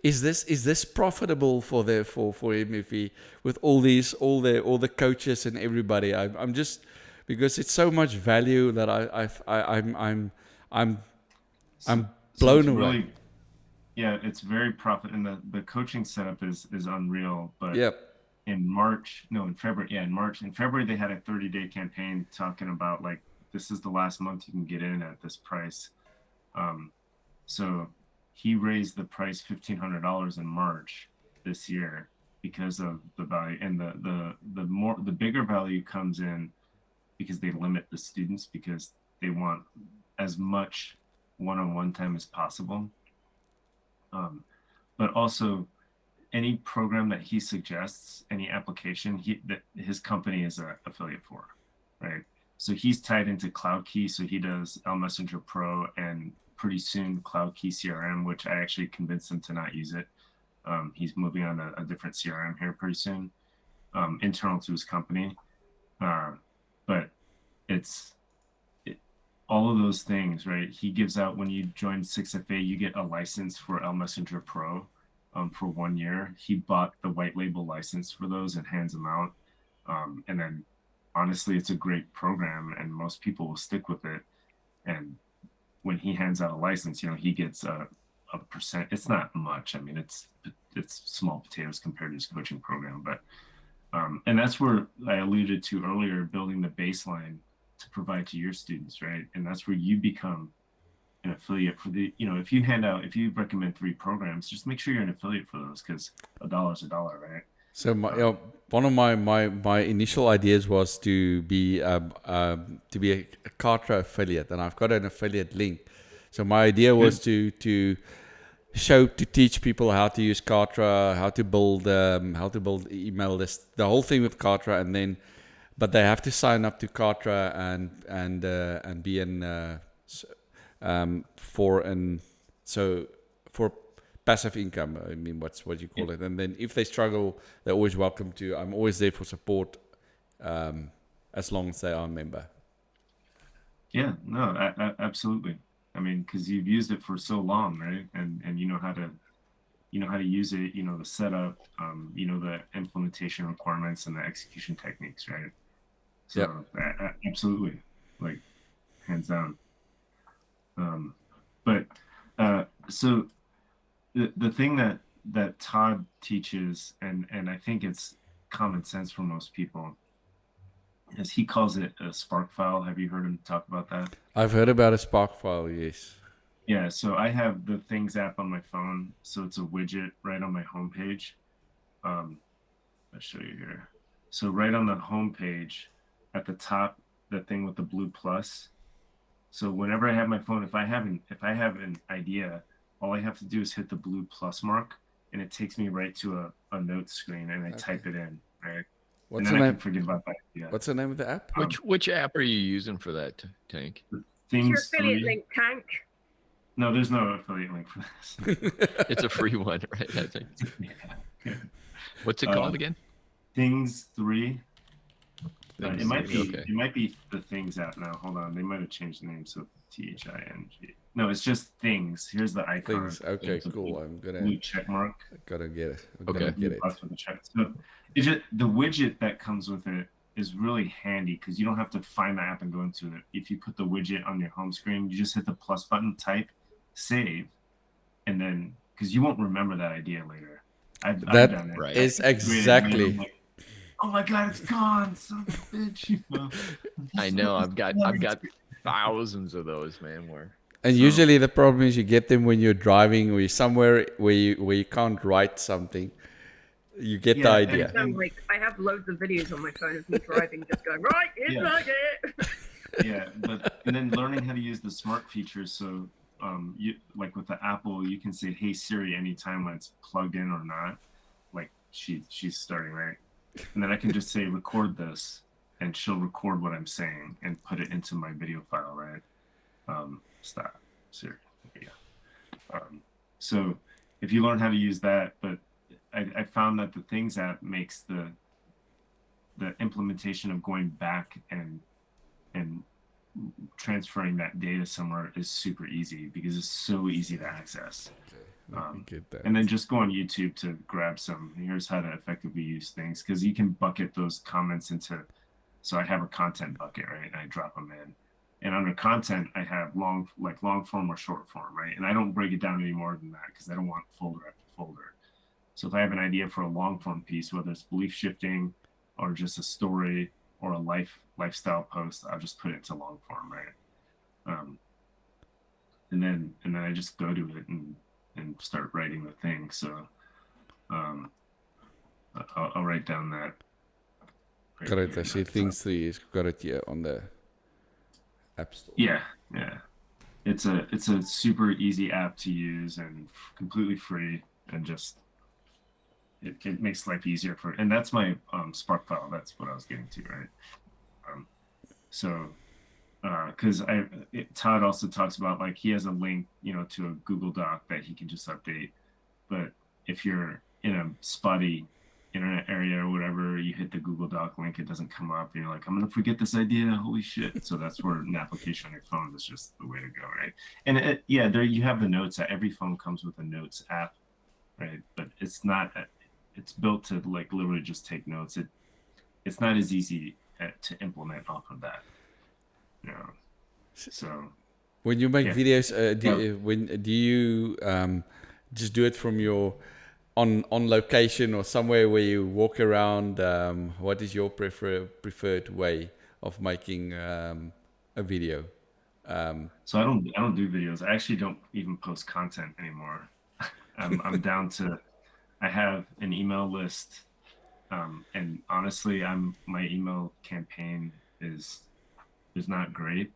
is this profitable for him, if he, with all the coaches and everybody. I'm just, because it's so much value that I'm So blown it's away. really, yeah, it's very profit, and the coaching setup is unreal. But Yep. in March, no, in February, yeah, in February they had a 30-day campaign talking about, like, this is the last month you can get in at this price. So he raised the price $1,500 in March this year because of the value, and the bigger value comes in because they limit the students, because they want as much one-on-one time as possible. But also, any program that he suggests, any application that his company is an affiliate for, right? So he's tied into CloudKey, so he does L Messenger Pro, and pretty soon CloudKey CRM, which I actually convinced him to not use it. He's moving on a different CRM here pretty soon, internal to his company. But all of those things, right? He gives out, when you join 6FA, you get a license for L Messenger Pro for 1 year. He bought the white label license for those and hands them out. And then, honestly, it's a great program, and most people will stick with it. And when he hands out a license, he gets a percent. It's not much. I mean, it's small potatoes compared to his coaching program. But and that's where I alluded to earlier, building the baseline to provide to your students, right? And that's where you become an affiliate for if you recommend 3 programs, just make sure you're an affiliate for those, because $1 is $1, right? So one of my initial ideas was to be a Kartra affiliate, and I've got an affiliate link. So my idea was to teach people how to use Kartra, how to build email list, the whole thing with Kartra, and then, but they have to sign up to Kartra and be in for passive income. I mean, what you call it, and then if they struggle, they're always welcome to. I'm always there for support, as long as they are a member. Yeah, no, absolutely. I mean, because you've used it for so long, right? And you know how to use it. You know the setup. You know the implementation requirements and the execution techniques, right? So absolutely, like hands down. But so the thing that Todd teaches, and I think it's common sense for most people, is he calls it a Spark file. Have you heard him talk about that? I've heard about a Spark file, yes. Yeah, so I have the Things app on my phone, so it's a widget right on my homepage. I'll show you here. So right on the homepage, at the top, the thing with the blue plus. So whenever I have my phone, if I have an idea, all I have to do is hit the blue plus mark, and it takes me right to a notes screen, and I type it in, right? What's and the then I name? can forget about that idea. What's the name of the app? Which app are you using for that, Tank? Your Things affiliate 3. link, Tank. No, there's no affiliate link for this. It's a free one, right? I think. Yeah. What's it called again? Things 3. Things It might 3, be okay. it might be the Things app now. Hold on, they might have changed the name, so THING. No, it's just Things. Here's the icon. Things. Okay, It's a cool. blue check mark. Gotta get it. Okay. Get it. Plus with the check. So the widget that comes with it is really handy because you don't have to find the app and go into it. If you put the widget on your home screen, you just hit the plus button, type, save, and then because you won't remember that idea later. I've done it. Right. Is I'm exactly. like, oh my god, it's gone, son of a bitch. You know? I know. I've got thousands of those, man. And usually the problem is you get them when you're driving or you're somewhere where you can't write something. You get the idea. Like I have loads of videos on my phone of me driving, just going right, it's like it. Yeah, and then learning how to use the smart features. So, you like with the Apple, you can say, "Hey Siri," anytime when it's plugged in or not. Like she's starting, right? And then I can just say, "Record this," and she'll record what I'm saying and put it into my video file, right? Stop, Siri. Yeah. So if you learn how to use that, but I found that the Things app makes the implementation of going back and transferring that data somewhere is super easy because it's so easy to access. Get that. And then just go on YouTube to grab some. Here's how to effectively use things because you can bucket those comments into. So I have a content bucket, right? And I drop them in. And under content, I have long form or short form, right? And I don't break it down any more than that because I don't want folder after folder. So if I have an idea for a long form piece, whether it's belief shifting or just a story or a lifestyle post, I'll just put it into long form, right? And then I just go to it and start writing the thing. So I'll write down that. Right Got it. here. I see Things 3 is got it here on the App Store. Yeah. It's a super easy app to use and completely free, and just it makes life easier and that's my Spark file. That's what I was getting to, right? Because Todd also talks about like he has a link, to a Google Doc that he can just update. But if you're in a spotty internet area or whatever, you hit the Google Doc link, it doesn't come up, and you're like, I'm gonna forget this idea. Holy shit! So that's where an application on your phone is just the way to go, right? And there you have the notes. Every phone comes with a notes app, right? But it's not. It's built to like literally just take notes. It's not as easy to implement off of that. So when you make videos, do you just do it from your on location or somewhere where you walk around? What is your preferred way of making a video? So I don't do videos. I actually don't even post content anymore. I'm down to. I have an email list And honestly, my email campaign is not great.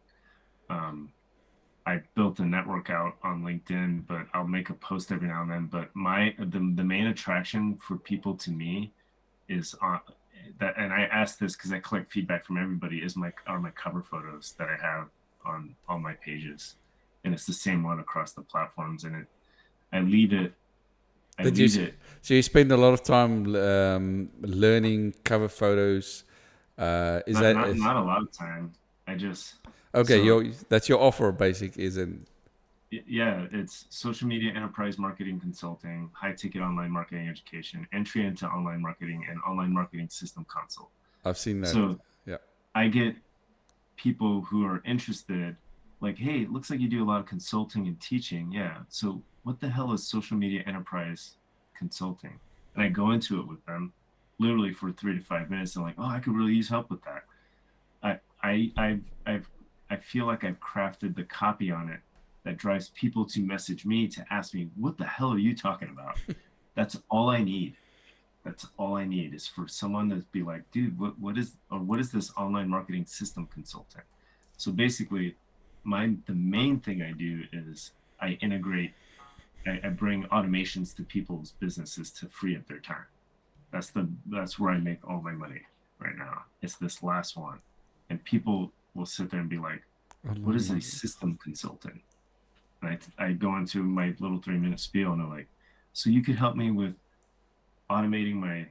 Um, I built a network out on LinkedIn, but I'll make a post every now and then. But the main attraction for people to me is on that, and I ask this because I collect feedback from everybody. Are my cover photos that I have on all my pages, and it's the same one across the platforms. And I leave it. I Did you? leave it So you spend a lot of time learning cover photos. Is not that not is not a lot of time. I just okay? so That's your offer, basic, isn't? Yeah, it's social media enterprise marketing consulting, high ticket online marketing education, entry into online marketing, and online marketing system consult. I've seen that. So Yeah. I get people who are interested, like, hey, it looks like you do a lot of consulting and teaching. Yeah. So what the hell is social media enterprise consulting? And I go into it with them literally for 3 to 5 minutes. And like, oh, I could really use help with that. I've I feel like I've crafted the copy on it that drives people to message me to ask me, what the hell are you talking about? That's all I need. That's all I need is for someone to be like, dude, what is this online marketing system consultant? So basically, the main thing I do is I integrate, I bring automations to people's businesses to free up their time. That's where I make all my money right now. It's this last one. And people will sit there and be like, what is a system consultant? And I go into my little 3 minute spiel and they're like, so you could help me with automating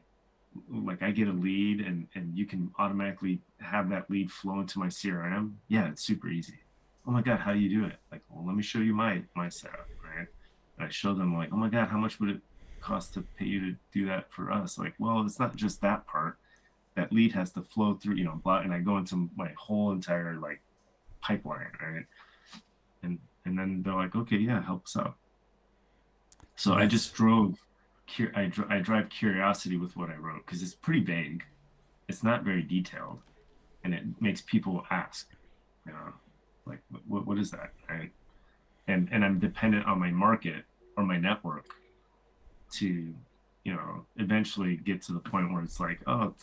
like I get a lead and you can automatically have that lead flow into my CRM. Yeah, it's super easy. Oh my God, how do you do it? Like, well, let me show you my setup, right? And I show them like, oh my God, how much would it cost to pay you to do that for us? Like, well, it's not just that part. That lead has to flow through, blah, and I go into my whole entire like pipeline, right? And then they're like, okay, yeah, help us out. So I just I drive curiosity with what I wrote because it's pretty vague. It's not very detailed, and it makes people ask, you know, like what is that, right? And I'm dependent on my market or my network to, eventually get to the point where it's like, oh,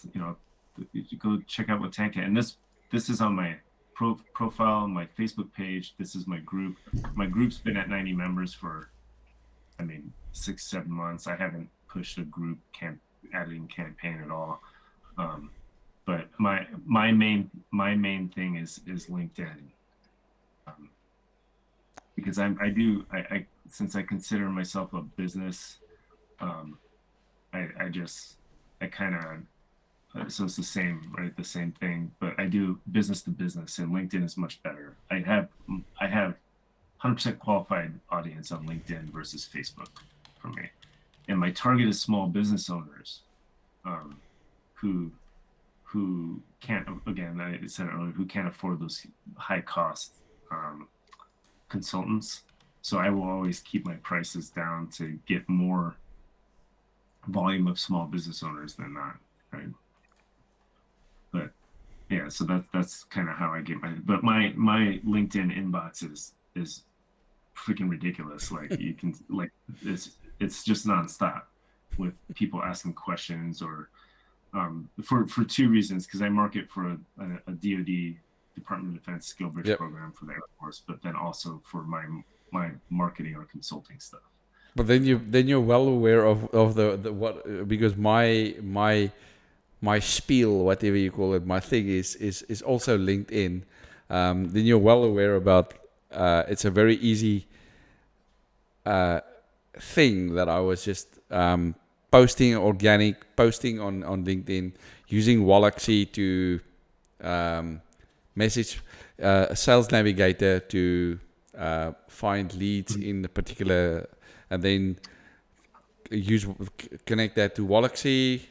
you go check out what Tanka. And this is on my profile, my Facebook page. This is my group. My group's been at 90 members for, 6-7 months. I haven't pushed a group editing campaign at all. But my main thing is LinkedIn. Because I since I consider myself a business, I kind of, so it's the same, right? The same thing, but I do business to business, and LinkedIn is much better. I have 100% qualified audience on LinkedIn versus Facebook for me, and my target is small business owners, who can't, again, I said earlier, who can't afford those high cost consultants. So I will always keep my prices down to get more volume of small business owners than not, right? But yeah, so that's kind of how I get my LinkedIn inbox is freaking ridiculous. Like you can like it's just nonstop with people asking questions or for two reasons, because I market for a DoD, Department of Defense skill bridge program for the Air Force, but then also for my marketing or consulting stuff. But then you're well aware of the what, because my spiel, whatever you call it, my thing is also LinkedIn. Then you're well aware about it's a very easy thing that I was just posting on LinkedIn using Wallaxy to message a sales navigator to find leads in a particular, and then connect that to Wallaxy,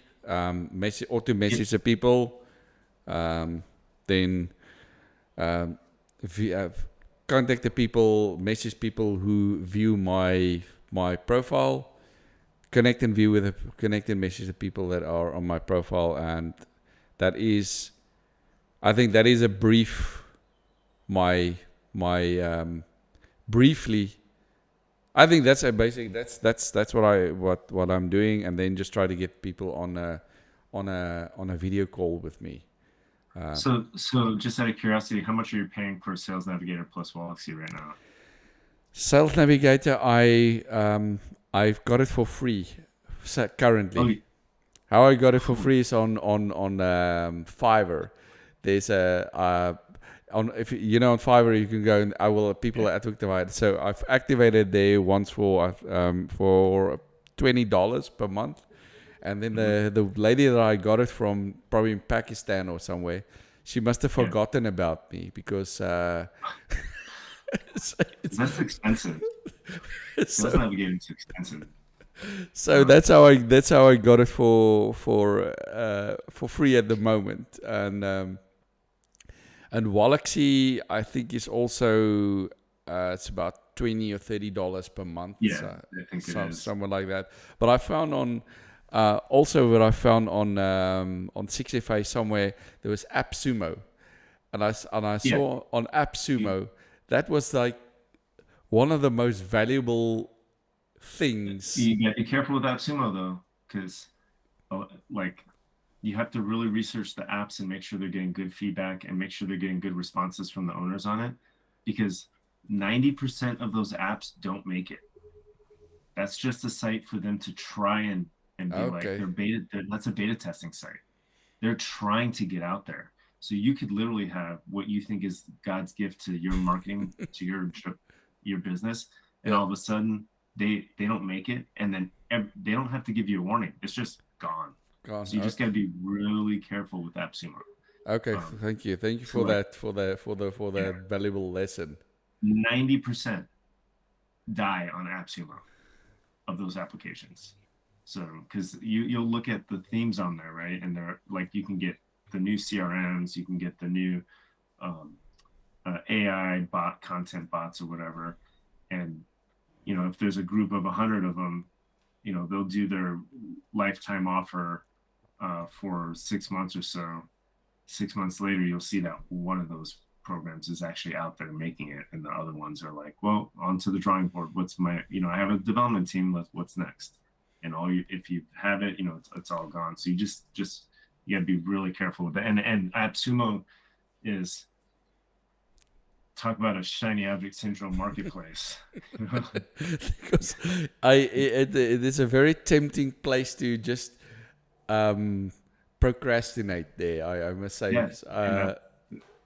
message the people, then contact the people, message people who view my profile, connect and message the people that are on my profile, and that is, I think that is a brief, briefly. I think that's a basic. That's what I'm doing, and then just try to get people on a video call with me. So just out of curiosity, how much are you paying for Sales Navigator plus Galaxy right now? Sales Navigator, I've got it for free currently. Oh, How I got it for cool. free is on Fiverr. There's on if you know on Fiverr you can go and people activate. So I've activated there once for $20 per month, and then the lady that I got it from, probably in Pakistan or somewhere, she must have forgotten about me because That's expensive. Sales Navigator is expensive. So that's how I got it for free at the moment, and Walaxy I think is also it's about $20 or $30 per month. Yeah, so, I think it is. somewhere like that. But I found on also what I found on 6FA somewhere, there was AppSumo, and I saw on AppSumo that was like one of the most valuable things. You got to be careful with AppSumo though, because like you have to really research the apps and make sure they're getting good feedback and make sure they're getting good responses from the owners on it, because 90% of those apps don't make it. That's just a site for them to try and be like that's a beta testing site. They're trying to get out there. So you could literally have what you think is God's gift to your marketing, to your business, and all of a sudden they don't make it, and then they don't have to give you a warning. It's just gone. So you just got to be really careful with AppSumo. Okay, thank you for that for that valuable lesson. 90% die on AppSumo of those applications. So because you'll look at the themes on there, right? And they're like, you can get the new CRMs, you can get the new AI content bots or whatever, and if there's a group of 100 of them, they'll do their lifetime offer for 6 months or so. 6 months later, you'll see that one of those programs is actually out there making it, and the other ones are like, well, onto the drawing board. What's my, I have a development team. What's next? And if you have it, it's all gone. So you just you gotta be really careful with that. And AppSumo is, talk about a shiny object syndrome marketplace. Because it is a very tempting place to just procrastinate there. I must say. Yes, and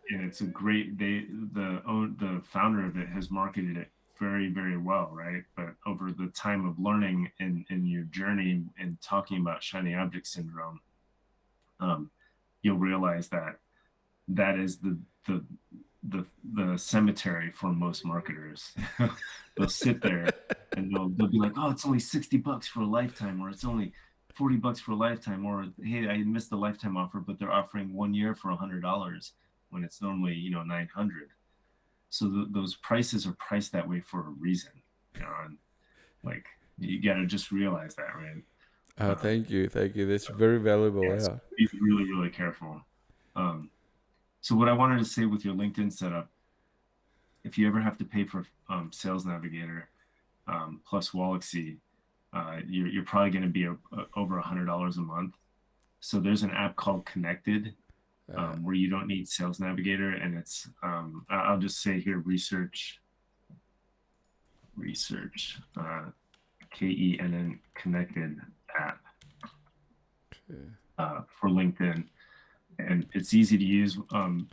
it's a great. The founder of it has marketed it very, very well, right? But over the time of learning and your journey and talking about shiny object syndrome, you'll realize that is the cemetery for most marketers. They'll sit there and they'll be like, oh, it's only $60 for a lifetime, or it's only $40 for a lifetime, or hey, I missed the lifetime offer, but they're offering 1 year for $100 when it's normally $900. So those prices are priced that way for a reason, and like you got to just realize that, right? Thank you. That's very valuable. Yeah. So be really, really careful. So what I wanted to say with your LinkedIn setup, if you ever have to pay for Sales Navigator plus Walaxy, you're probably going to be over $100 a month. So there's an app called Connected where you don't need Sales Navigator, and it's I'll just say here research KENN Connected app for LinkedIn. And it's easy to use.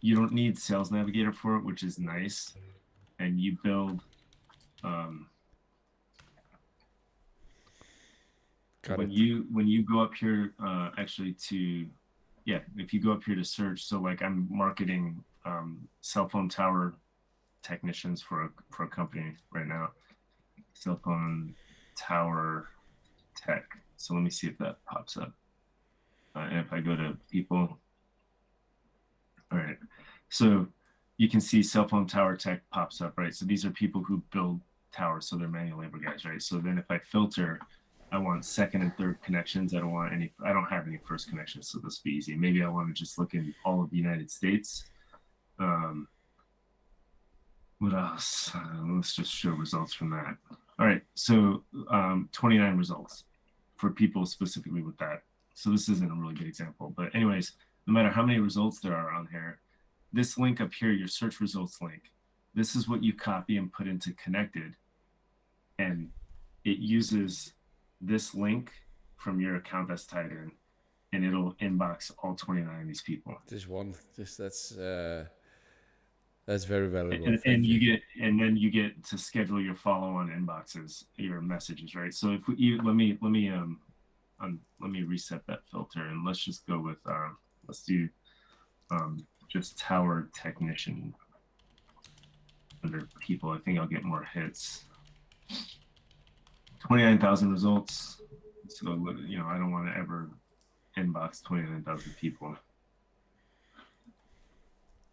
You don't need Sales Navigator for it, which is nice. And you build when you go up here if you go up here to search, so like I'm marketing cell phone tower technicians for a company right now, cell phone tower tech. So let me see if that pops up. And if I go to people. All right, so you can see cell phone tower tech pops up, right? So these are people who build towers, so they're manual labor guys, right? So then if I filter, I want second and third connections. I don't have any first connections, so this will be easy. Maybe I want to just look in all of the United States. What else? Let's just show results from that. All right, so 29 results for people specifically with that So this isn't a really good example, but anyways, no matter how many results there are on here, this link up here, your search results link, this is what you copy and put into connected, and it uses this link from your account that's tied in, and it'll inbox all 29 of these people. Just one. Just that's very valuable. And, Thank you. and then you get to schedule your follow-on inboxes, your messages, right? So if we, let me reset that filter, and let's just go with let's do just tower technician under people. I think I'll get more hits. 29,000 results. So you know, I don't want to ever inbox 29,000 people.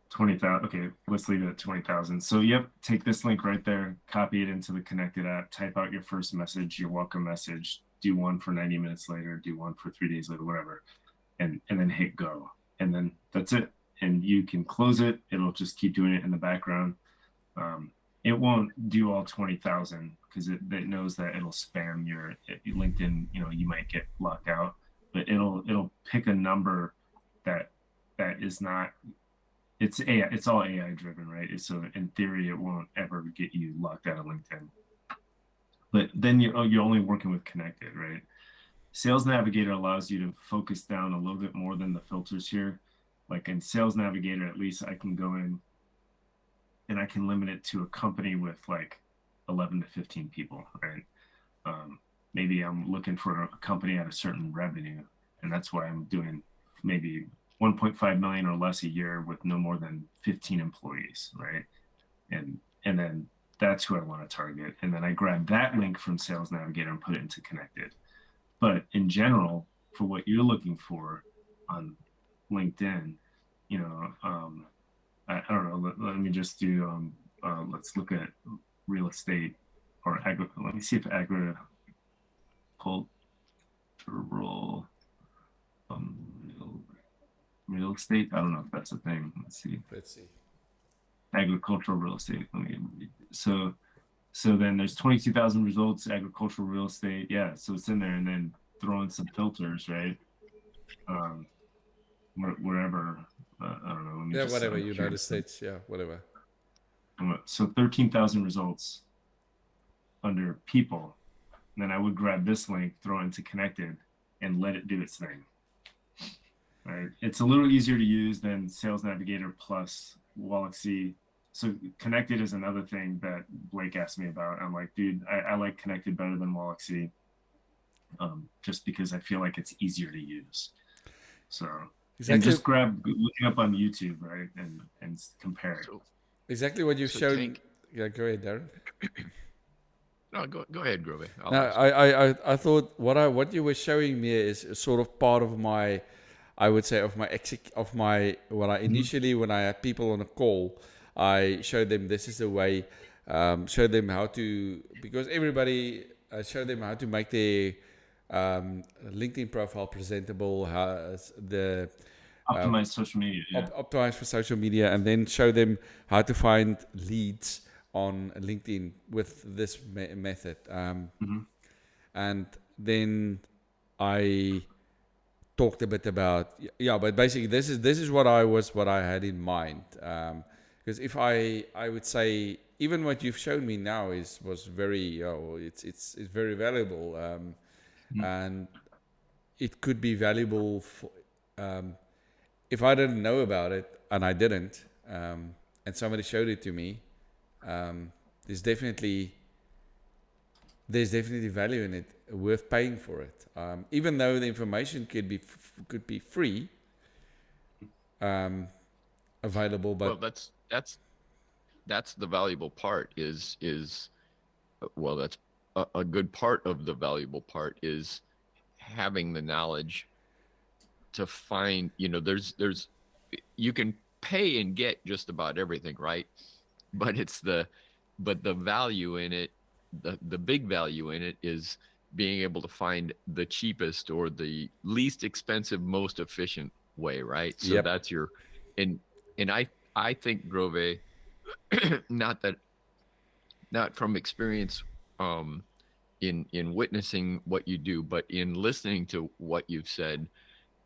20,000. Okay, let's leave it at 20,000. So yep, take this link right there, copy it into the connected app, type out your first message, your welcome message, do one for 90 minutes later, do one for 3 days later, whatever, and then hit go, and then that's it. And you can close it. It'll just keep doing it in the background. It won't do all 20,000 because it knows that it'll spam your LinkedIn. You know, you might get locked out, but it'll pick a number that is not. It's AI. It's all AI driven, right? So in theory, it won't ever get you locked out of LinkedIn. But then you're only working with connected, right? Sales Navigator allows you to focus down a little bit more than the filters here. Like in Sales Navigator, at least I can go in and I can limit it to a company with like 11 to 15 people, right? Maybe I'm looking for a company at a certain revenue, and that's why I'm doing maybe 1.5 million or less a year with no more than 15 employees, right? And then that's who I want to target. And then I grab that link from Sales Navigator and put it into connected. But in general, for what you're looking for on LinkedIn, you know, I don't know. Let me just do. Let's look at real estate or agri. Let me see if agricultural real estate. I don't know if that's a thing. Let's see. Agricultural real estate. So then there's 22,000 results. Agricultural real estate. Yeah. So it's in there, and then throw in some filters, right? Wherever. I don't know. Let me just, whatever. United States. Yeah, whatever. So 13,000 results under people. And then I would grab this link, throw it into connected, and let it do its thing. Right? It's a little easier to use than Sales Navigator plus Walaxy. So connected is another thing that Blake asked me about. I'm like, dude, I like connected better than Walaxy, just because I feel like it's easier to use. So and just look it up on YouTube, right, and compare it. Exactly what you showed. Yeah, go ahead, Darren. No, go ahead, Grove. I thought what you were showing me is sort of part of my, I would say, of my when I initially when I had people on a call, I showed them this is the way, showed them how to, because everybody, I showed them how to make their LinkedIn profile presentable, how the optimize social media, optimize for social media, and then show them how to find leads on LinkedIn with this method. And then I talked a bit about, but basically this is what I had in mind. Because if I would say, even what you've shown me now was very, it's very valuable. And it could be valuable for, if I didn't know about it, and I didn't, and somebody showed it to me, there's definitely value in it, worth paying for it. Even though the information could be free, available, but well, that's the valuable part. Is well, that's a good part of the valuable part is having the knowledge to find. You know, there's you can pay and get just about everything, right? But the value in it, the big value in it is being able to find the cheapest or the least expensive, most efficient way, right? So that's your, and I think, Grove, not from experience, in witnessing what you do, but in listening to what you've said,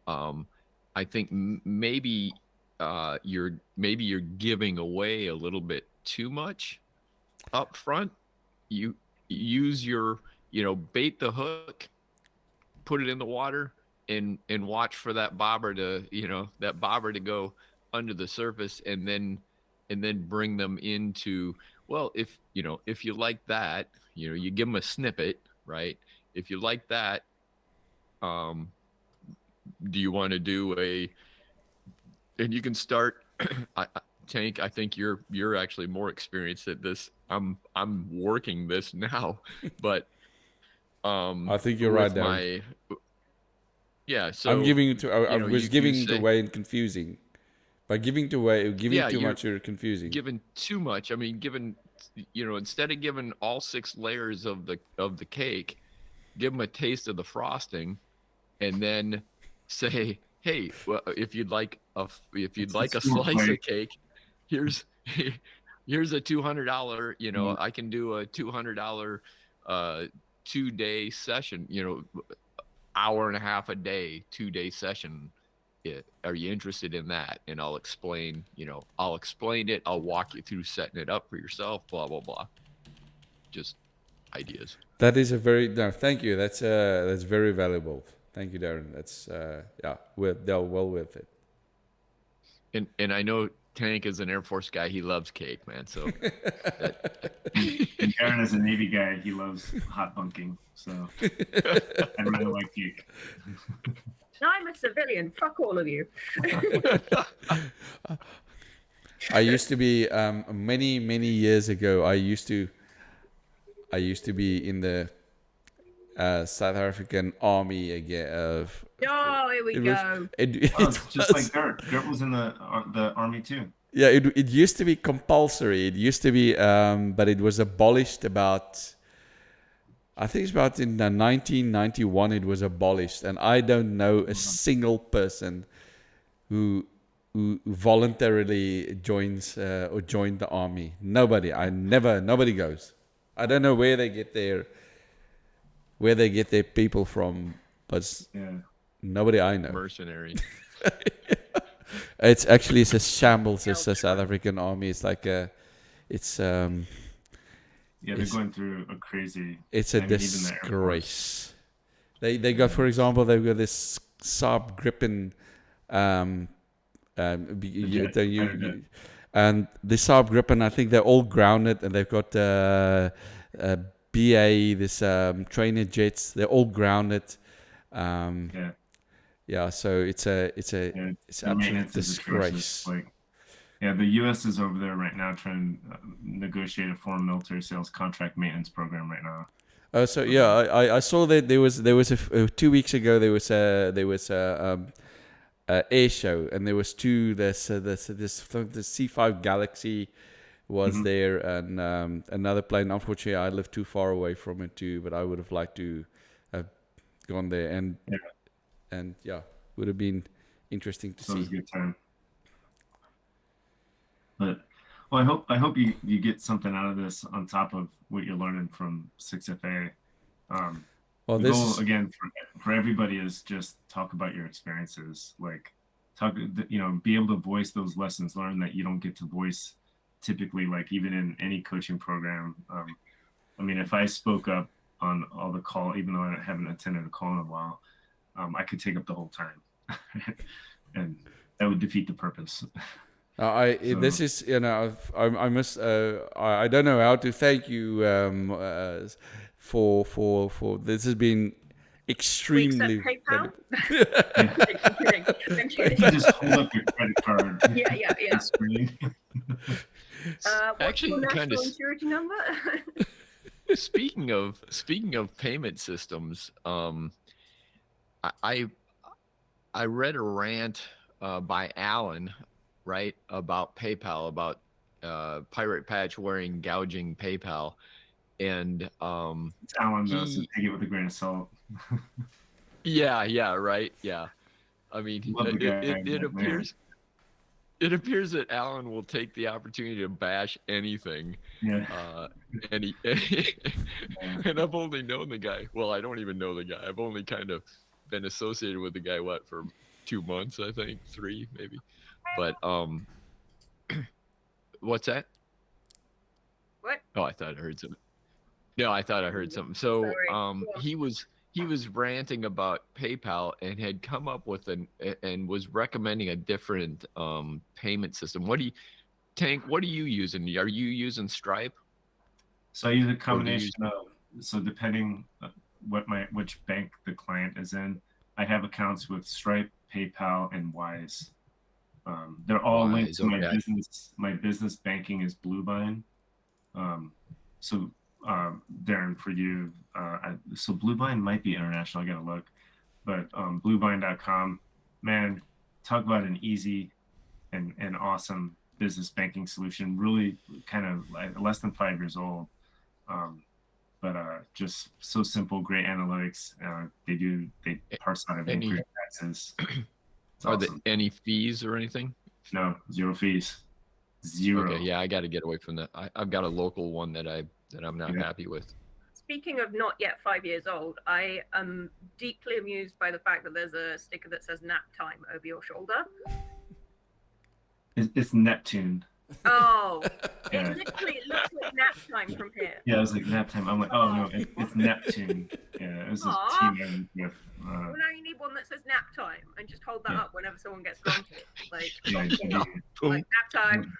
um, I think maybe you're giving away a little bit too much up front. You use your, bait the hook, put it in the water, and watch for that bobber to go under the surface, and then bring them into, well, if you like that, you give them a snippet, right? If you like that, um do you want to do a and you can start Tank, I think you're actually more experienced at this. I'm working this now, but I think you're right, with Darren. my yeah, I'm so giving it to. I was you giving it say, away and confusing. By giving yeah, too you're much, you're confusing. given too much. I mean, instead of giving all 6 layers of the cake, give them a taste of the frosting, and then say, hey, well, if you'd like a It's more slice like of cake, here's here's a $200. I can do a $200 uh 2-day session, hour and a half a day, 2-day session. Are you interested in that? And I'll explain it. I'll walk you through setting it up for yourself, blah, blah, blah. Just ideas. That is a very no. Thank you. That's very valuable. Thank you, Darren. That's yeah. They're well worth it. And I know Tank is an Air Force guy. He loves cake, man. So and Aaron is a Navy guy. He loves hot bunking. So I'd rather like cake. No, I'm a civilian. Fuck all of you. I used to be many years ago. I used to be in the South African Army again. Oh, here we go. It's just like Gert. Gert was in the army too. Yeah, it used to be compulsory. It used to be, but it was abolished about. I think it's about in 1991. It was abolished, and I don't know a single person who voluntarily joins or joined the army. Nobody. Nobody goes. I don't know where they get their people from, but nobody I know. mercenary. It's a shambles. It's a South African army. It's like it's Yeah, they're going through a crazy. It's a disgrace. They got, for example, they've got this Saab Gripen, and the Saab Gripen. I think they're all grounded, and they've got BA, this trainer jets. They're all grounded. Yeah. So it's absolute disgrace. Like, yeah, the U.S. is over there right now trying to negotiate a foreign military sales contract maintenance program right now. So yeah, I saw that there was 2 weeks ago there was a air show, and there was two. The C5 Galaxy was there, and another plane. Unfortunately, I live too far away from it too, but I would have liked to have gone there, and would have been interesting to see. It was a good time. But I hope you get something out of this on top of what you're learning from 6FA. Well, the goal again for everybody is just talk about your experiences, like be able to voice those lessons learned that you don't get to voice typically, like even in any coaching program. I mean, if I spoke up on all the call, even though I haven't attended a call in a while, I could take up the whole time, and that would defeat the purpose. This is I must I don't know how to thank you for this has been extremely. PayPal? You just hold up your credit card. Yeah. Screen. What's Actually, your kind national of insurance number? speaking of payment systems, I read a rant by Alan, right, about PayPal, about Pirate Patch wearing gouging PayPal, and it's Alan though, so take it with a grain of salt. yeah, right, yeah. I mean, it appears. it appears that Alan will take the opportunity to bash anything. Yeah. And he, and I've only known the guy. Well, I don't even know the guy. I've only kind of been associated with the guy for 2 months, I think, 3 maybe. But what's that? What? Oh, I thought I heard something. No, I thought I heard something. So Sorry. Go on. he was ranting about PayPal and had come up with and was recommending a different payment system. Tank, what are you using? Are you using Stripe? So I use a Or do you combination of, so depending which bank the client is in, I have accounts with Stripe, PayPal, and Wise. They're all linked Wise, to my okay. business. My business banking is Bluebind. So Darren, for you, so Bluebind might be international. I gotta look, but Bluebind.com, man, talk about an easy and awesome business banking solution. Really, kind of like less than 5 years old, but just so simple, great analytics. They parse out everything for your taxes. It's Are awesome. there any fees or anything? No, zero fees. Zero. Okay, yeah, I got to get away from that. I've got a local one that I'm not happy with. Speaking of not yet 5 years old, I am deeply amused by the fact that there's a sticker that says nap time over your shoulder. It's Neptune. Oh, Yeah. it looks like nap time from here. Yeah, I was like nap time. I'm like, oh no, it's Neptune. Yeah, it was a team I'm with. Well, now you need one that says nap time and just hold that Yeah. up whenever someone gets grumpy. Like, Yeah, like nap time.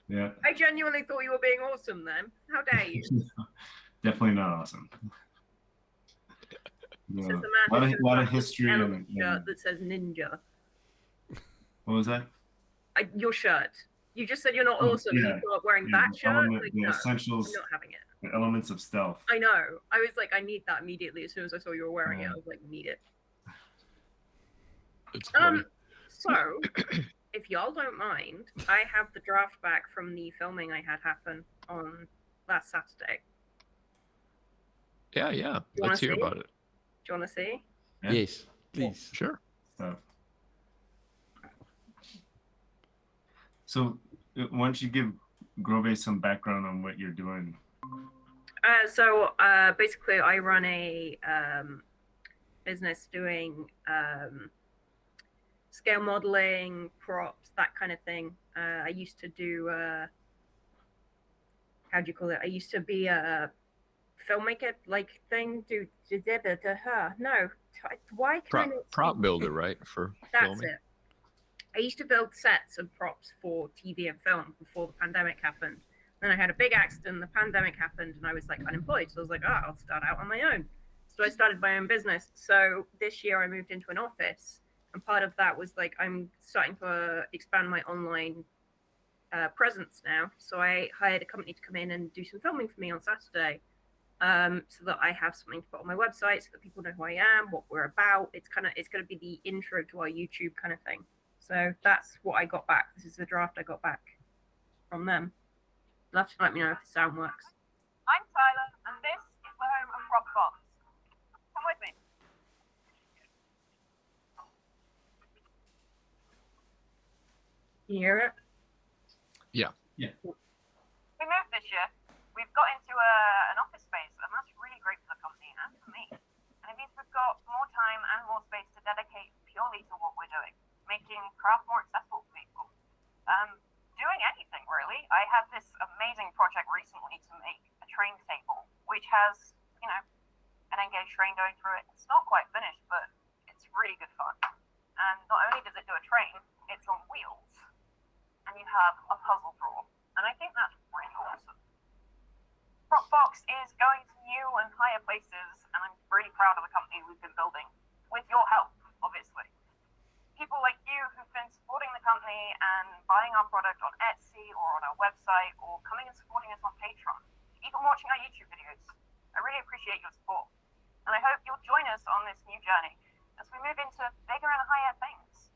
Yeah. I genuinely thought you were being awesome then. How dare you? Definitely not awesome. Says No. the man A lot of history and shirt that says ninja. what was that? Your shirt. You just said you're not Oh, awesome. yeah. You thought wearing Yeah, that the shirt. element- Like, the no, essentials, I'm not having it. the elements of stealth. I know. I was like, I need that immediately as soon as I saw you were wearing it. I was like, need it. It's funny. So, if y'all don't mind, I have the draft back from the filming I had happen on last Saturday. Yeah. Let's hear about it. Do you want to see? Yeah. Yes, please. Sure. Stuff. So, why don't you give Grove some background on what you're doing? So basically, I run a business doing scale modeling, props, that kind of thing. I used to do how do you call it? I used to be a filmmaker like thing. No, why can I not Prop speak? builder, right? For That's filming. it. I used to build sets and props for TV and film before the pandemic happened. Then I had a big accident, the pandemic happened, and I was like unemployed. So I was like, oh, I'll start out on my own. So I started my own business. So this year I moved into an office, and part of that was like I'm starting to expand my online presence now. So I hired a company to come in and do some filming for me on Saturday, so that I have something to put on my website, so that people know who I am, what we're about. It's going to be the intro to our YouTube kind of thing. So that's what I got back. This is the draft I got back from them. You'll have to let me know if the sound works. I'm Tyler, and this is the home of Rock Box. Come with me. Can you hear it? Yeah. Yeah. We moved this year. We've got into an office space, and that's really great for the company and for me. And it means we've got more time and more space to dedicate purely to what we're doing, making craft more accessible to people. Doing anything, really. I had this amazing project recently to make a train table, which has, an engaged train going through it. It's not quite finished, but it's really good fun. And not only does it do a train, it's on wheels. And you have a puzzle drawer. And I think that's really awesome. Dropbox is going to new and higher places, and I'm really proud of the company we've been building, with your help, obviously. People like you who've been supporting the company and buying our product on Etsy or on our website, or coming and supporting us on Patreon, even watching our YouTube videos. I really appreciate your support. And I hope you'll join us on this new journey as we move into bigger and higher things.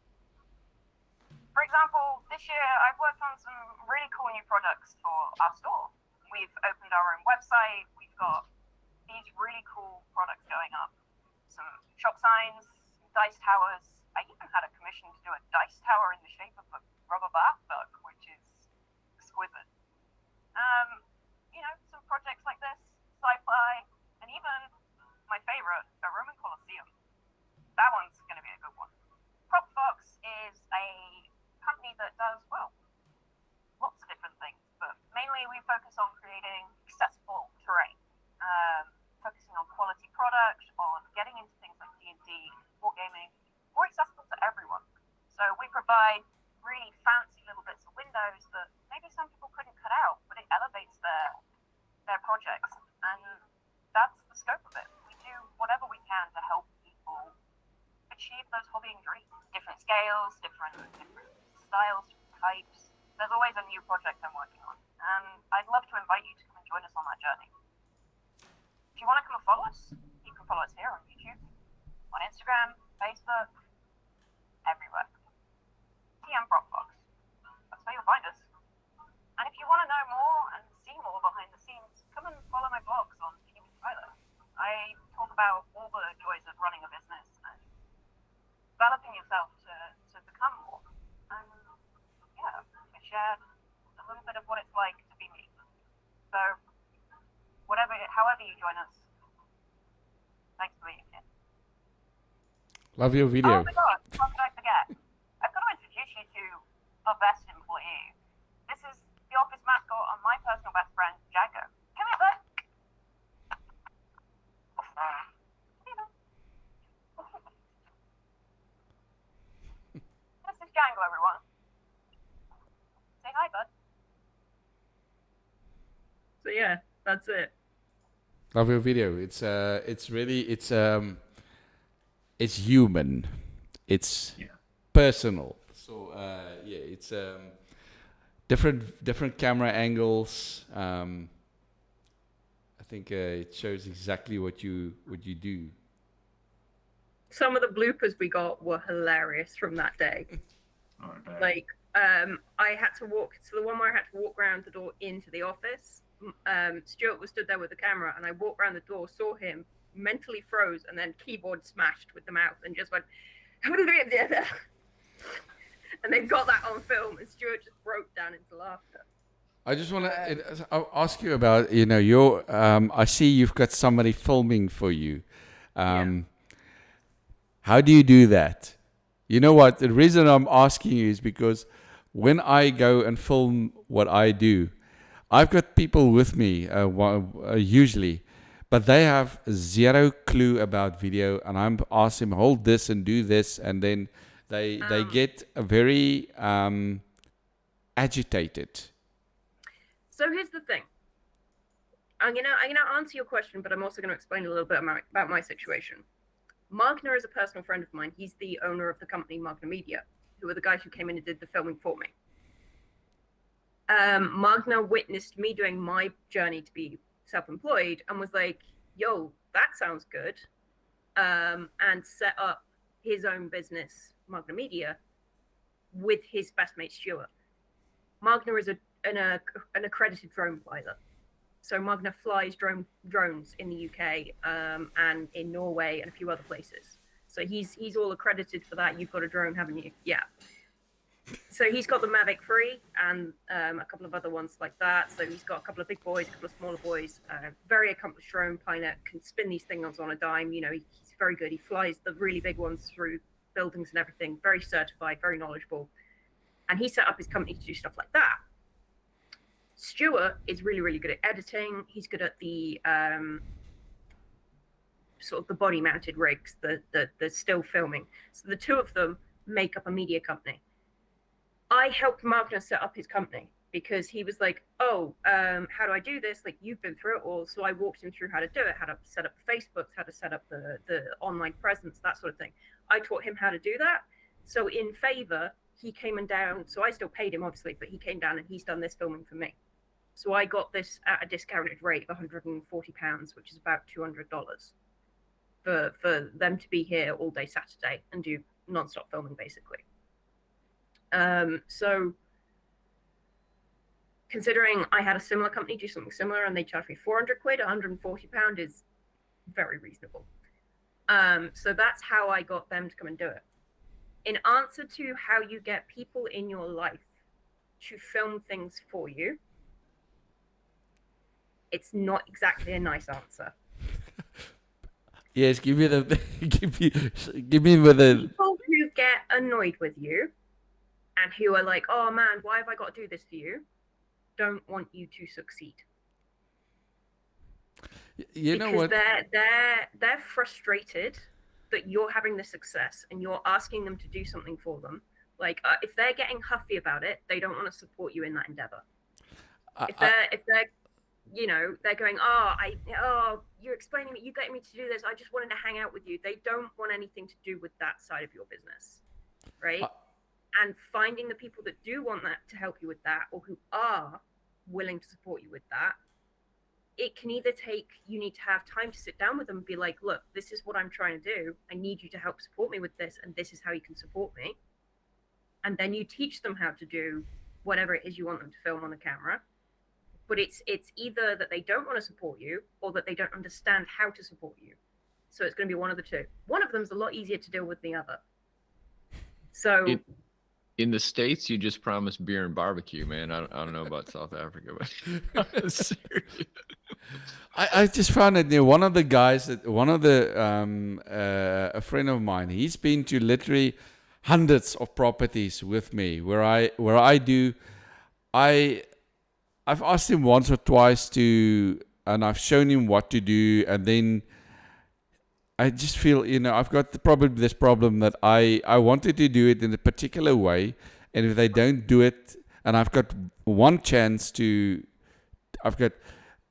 For example, this year I've worked on some really cool new products for our store. We've opened our own website. We've got these really cool products going up. Some shop signs, some dice towers. I even had a commission to do a dice tower in the shape of a rubber bath book, which is exquisite. Some projects like this, sci-fi, and even my favorite, the Roman Colosseum. That one's going to be a good one. PropFox is a company that does, well, lots of different things, but mainly we focus on creating accessible terrain, focusing on quality product, on getting into things like D&D, wargaming, more accessible to everyone. So we provide really fancy little bits of windows that maybe some people couldn't cut out, but it elevates their projects, and that's the scope of it. We do whatever we can to help people achieve those hobbying dreams. Different scales, different styles, different types. There's always a new project I'm working on, and I'd love to invite you to come and join us on that journey. If you want to come and follow us, you can follow us here on YouTube, on Instagram, Facebook, everywhere. TM PropFox. That's where you'll find us. And if you want to know more and see more behind the scenes, come and follow my blogs on Team Tyler. I talk about all the joys of running a business and developing yourself to become more. And yeah, I shared a little bit of what it's like to be me. So however you join us, thanks for being here. Love your video. Oh my god, how could I forget? I've got to introduce you to the best employee. This is the office mascot and my personal best friend, Django. Come here, bud. This is Django, everyone. Say hi, bud. So yeah, that's it. Love your video. It's human. It's personal. So it's different camera angles. I think it shows exactly what you do. Some of the bloopers we got were hilarious from that day. Like, I had to walk, so the one where I had to walk around the door into the office, Stuart was stood there with the camera, and I walked around the door, saw him, mentally froze, and then keyboard smashed with the mouse, and just went, and they got that on film, and Stuart just broke down into laughter. I just want to ask you about, your, I see you've got somebody filming for you. How do you do that? You know what? The reason I'm asking you is because when I go and film what I do, I've got people with me usually, but they have zero clue about video, and I'm asking them, hold this and do this, and then they get very agitated. So here's the thing. I'm gonna answer your question, but I'm also gonna explain a little bit about my situation. Magna is a personal friend of mine. He's the owner of the company Magna Media, who are the guys who came in and did the filming for me. Magna witnessed me doing my journey to be self-employed and was like, yo, that sounds good, and set up his own business, Magna Media, with his best mate, Stuart. Magna is an accredited drone pilot. So Magna flies drones in the UK and in Norway and a few other places. So he's all accredited for that. You've got a drone, haven't you? Yeah. So he's got the Mavic 3 and a couple of other ones like that. So he's got a couple of big boys, a couple of smaller boys. Very accomplished drone pilot, can spin these things on a dime. He's very good. He flies the really big ones through buildings and everything. Very certified, very knowledgeable. And he set up his company to do stuff like that. Stuart is really, really good at editing. He's good at the sort of the body mounted rigs, the still filming. So the two of them make up a media company. I helped Magna set up his company because he was like, how do I do this? Like, you've been through it all. So I walked him through how to do it, how to set up the Facebooks, how to set up the online presence, that sort of thing. I taught him how to do that. So in favor, he came and down. So I still paid him, obviously, but he came down and he's done this filming for me. So I got this at a discounted rate of £140, which is about $200 for them to be here all day Saturday and do non-stop filming, basically. So considering I had a similar company do something similar and they charged me £400, £140 is very reasonable. So that's how I got them to come and do it. in answer to how you get people in your life to film things for you, it's not exactly a nice answer. Yes, give me the give me with the People who get annoyed with you and who are like, oh man, why have I got to do this for you? Don't want you to succeed. you know Because what? they're frustrated that you're having the success and you're asking them to do something for them. Like if they're getting huffy about it, they don't want to support you in that endeavor. If they're you know, they're going, you're explaining it, you getting me to do this, I just wanted to hang out with you. They don't want anything to do with that side of your business, right? And finding the people that do want that to help you with that, or who are willing to support you with that, it can either take, you need to have time to sit down with them and be like, look, this is what I'm trying to do. I need you to help support me with this, and this is how you can support me. And then you teach them how to do whatever it is you want them to film on the camera. But it's either that they don't want to support you or that they don't understand how to support you. So it's going to be one of the two. One of them is a lot easier to deal with than the other. So in the States, you just promised beer and barbecue, man. I don't know about South Africa, but serious. I just found it one of the guys that a friend of mine, he's been to literally hundreds of properties with me where I've asked him once or twice and I've shown him what to do, and then I just feel, I've got probably this problem that I wanted to do it in a particular way, and if they don't do it, and I've got one chance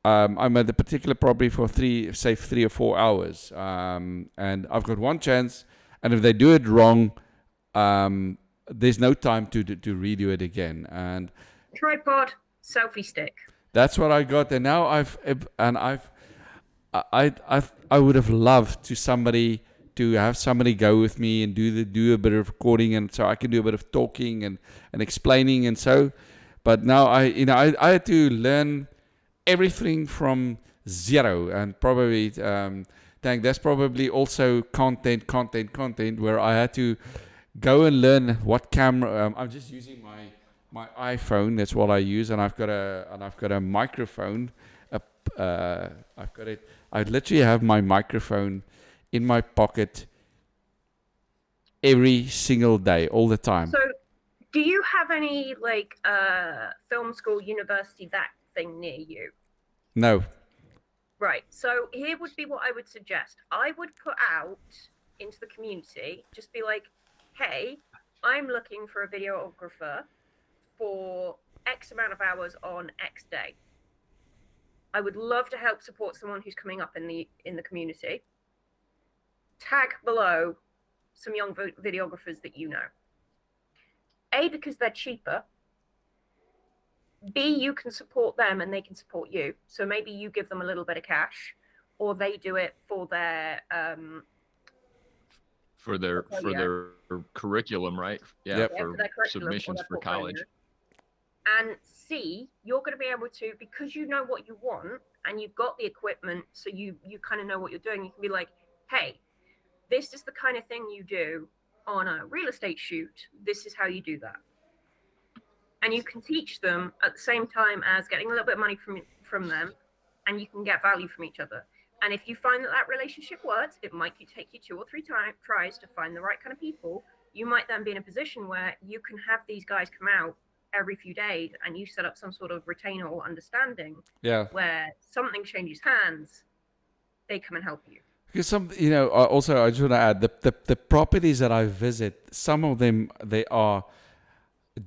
I'm at the particular property for 3 or 4 hours, and I've got one chance, and if they do it wrong, there's no time to redo it again, and tripod, selfie stick. That's what I got, and now I would have loved to have somebody go with me and do a bit of recording, and so I can do a bit of talking and explaining, and so. But now I had to learn everything from zero, and probably that's probably also content where I had to go and learn what camera. I'm just using my iPhone. That's what I use, and I've got a microphone. I've got it. I literally have my microphone in my pocket every single day, all the time. So, do you have any like film school, university, that thing near you? No. Right. So here would be what I would suggest. I would put out into the community, just be like, hey, I'm looking for a videographer for X amount of hours on X day. I would love to help support someone who's coming up in the community. Tag below some young videographers that you know. A, because they're cheaper. B, you can support them and they can support you. So maybe you give them a little bit of cash, or they do it for their curriculum, right? Yeah, yep. for submissions for college. And C, you're going to be able to, because you know what you want and you've got the equipment, so you kind of know what you're doing. You can be like, hey, this is the kind of thing you do on a real estate shoot. This is how you do that. And you can teach them at the same time as getting a little bit of money from them, and you can get value from each other. And if you find that relationship works, it might take you 2 or 3 tries to find the right kind of people. You might then be in a position where you can have these guys come out every few days, and you set up some sort of retainer or understanding where something changes hands, they come and help you. Because also I just want to add the properties that I visit, some of them, they are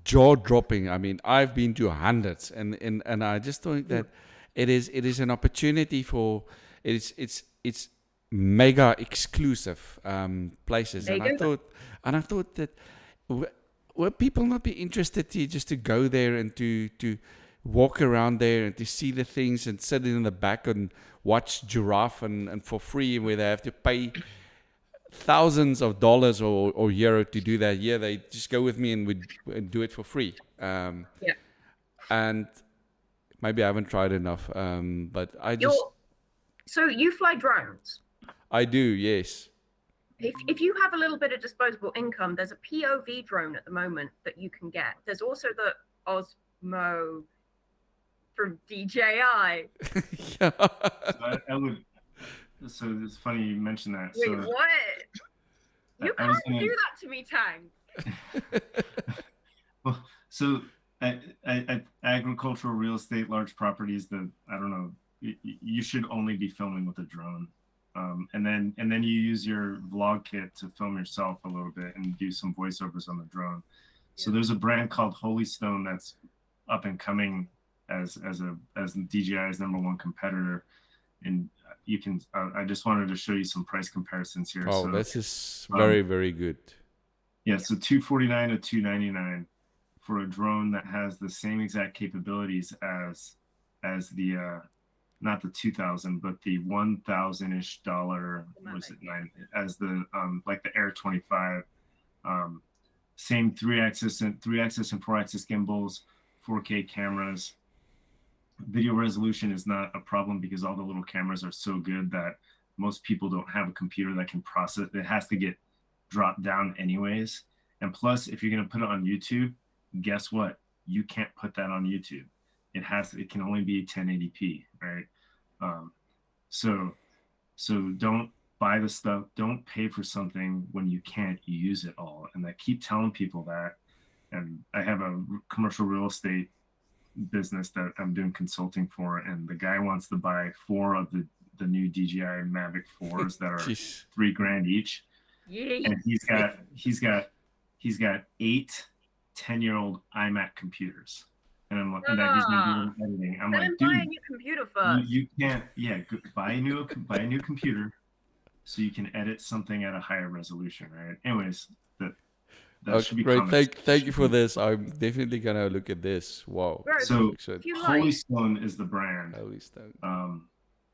jaw-dropping. I mean, I've been to hundreds, and I just think that it is an opportunity for it's mega exclusive places, and I thought that will people not be interested just to go there and to walk around there and to see the things and sit in the back and watch giraffe and for free, where they have to pay thousands of dollars or euro to do that? Yeah, they just go with me and would do it for free. And maybe I haven't tried enough, but I just... So you fly drones? I do, yes. if you have a little bit of disposable income, there's a POV drone at the moment that you can get. There's also the Osmo from DJI. Yeah. So I would. So it's funny you mentioned that. Wait, So what? You I was can't gonna. do that to me, Tang. Well, so agricultural real estate, large properties. That I don't know. You should only be filming with a drone, and then you use your vlog kit to film yourself a little bit and do some voiceovers on the drone. So there's a brand called Holy Stone that's up and coming as DJI's #1 competitor, and you can. I just wanted to show you some price comparisons here. Oh, So this is very, very good. yeah, so 249 to 299 for a drone that has the same exact capabilities as the not the 2000 but the 1000-ish dollar, was it nine, as the like the Air 25, same 3-axis and 4-axis gimbals, 4K cameras. Video resolution is not a problem because all the little cameras are so good that most people don't have a computer that can process it. Has to get dropped down anyways. And plus, if you're going to put it on YouTube, guess what? You can't put that on YouTube. It can only be 1080p, right? So don't buy the stuff. Don't pay for something when you can't use it all. And I keep telling people that. And I have a commercial real estate business that I'm doing consulting for, and the guy wants to buy 4 of the new DJI Mavic 4s that are Jeez. $3,000 each. Yeah. And he's got 8 10-year-old iMac computers, and I'm and that he's been doing editing. I'm Let like, him dude, buy a new computer first. you can't. Yeah, buy a new computer, so you can edit something at a higher resolution, right? Anyways, that should be Great. comments. Thank you for this. I'm definitely gonna look at this. Wow. Bro, So Excellent. if you Holy like, Stone is the brand. Holy Stone.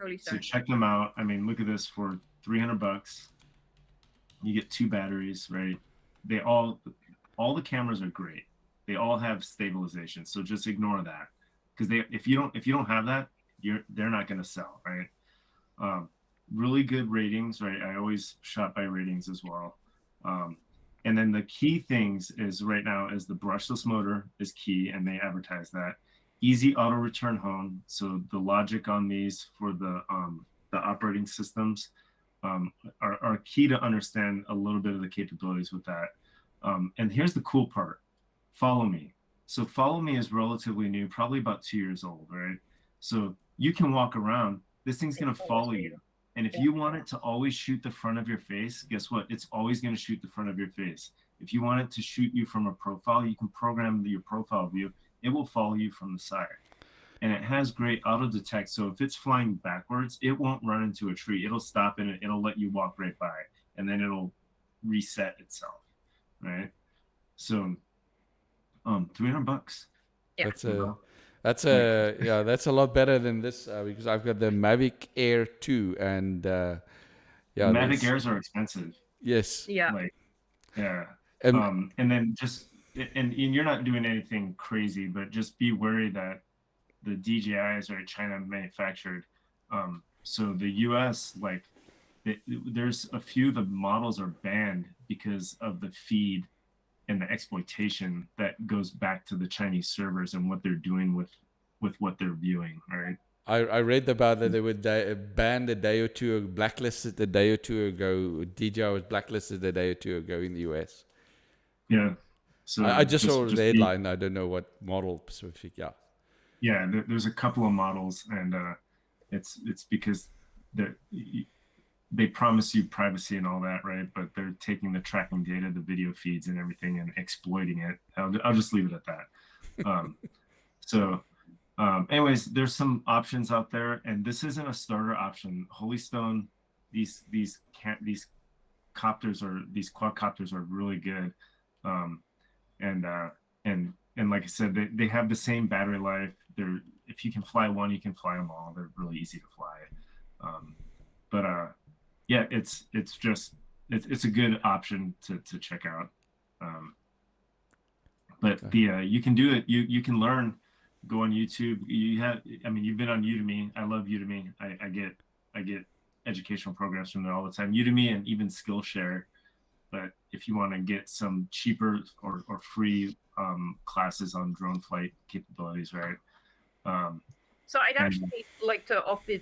Holy So Stone. check them out. I mean, look at this for $300. You get 2 batteries, right? They all the cameras are great. They all have stabilization. So just ignore that, because if you don't have that, they're not going to sell, right? Really good ratings, right? I always shop by ratings as well. And then the key things is right now is the brushless motor is key, and they advertise that. Easy auto return home. So the logic on these for the operating systems are key to understand a little bit of the capabilities with that. And here's the cool part: Follow Me. So Follow Me is relatively new, probably about 2 years old, right? So you can walk around. This thing's gonna follow you. And if you want it to always shoot the front of your face, guess what? It's always going to shoot the front of your face. If you want it to shoot you from a profile, you can program your profile view. It will follow you from the side. And it has great auto detect. So if it's flying backwards, it won't run into a tree. It'll stop and it'll let you walk right by, and then it'll reset itself, right? So $300. Yeah. That's a lot better than this because I've got the Mavic Air 2 and Mavic Airs are expensive. Yes. Yeah. Like, yeah. And then just and you're not doing anything crazy, but just be wary that the DJIs are China manufactured. So the US, like, there's a few of the models are banned because of the feed and the exploitation that goes back to the Chinese servers and what they're doing with what they're viewing, right? I read about that they would banned a day or two, blacklisted a day or two ago. DJI was blacklisted a day or two ago in the US. Yeah. So I just saw the headline. I don't know what model specific. Yeah. Yeah, there's a couple of models, and it's because they promise you privacy and all that, right? But they're taking the tracking data, the video feeds and everything, and exploiting it. I'll just leave it at that. Anyways, there's some options out there, and this isn't a starter option. Holy Stone, these quadcopters are really good, and like I said, they have the same battery life. If you can fly one, you can fly them all. They're really easy to fly. Yeah, it's a good option to check out. You can do it. You can learn. Go on YouTube. You've been on Udemy. I love Udemy. I get educational programs from there all the time, Udemy and even Skillshare. But if you want to get some cheaper or free classes on drone flight capabilities, right? So I'd actually like to offer,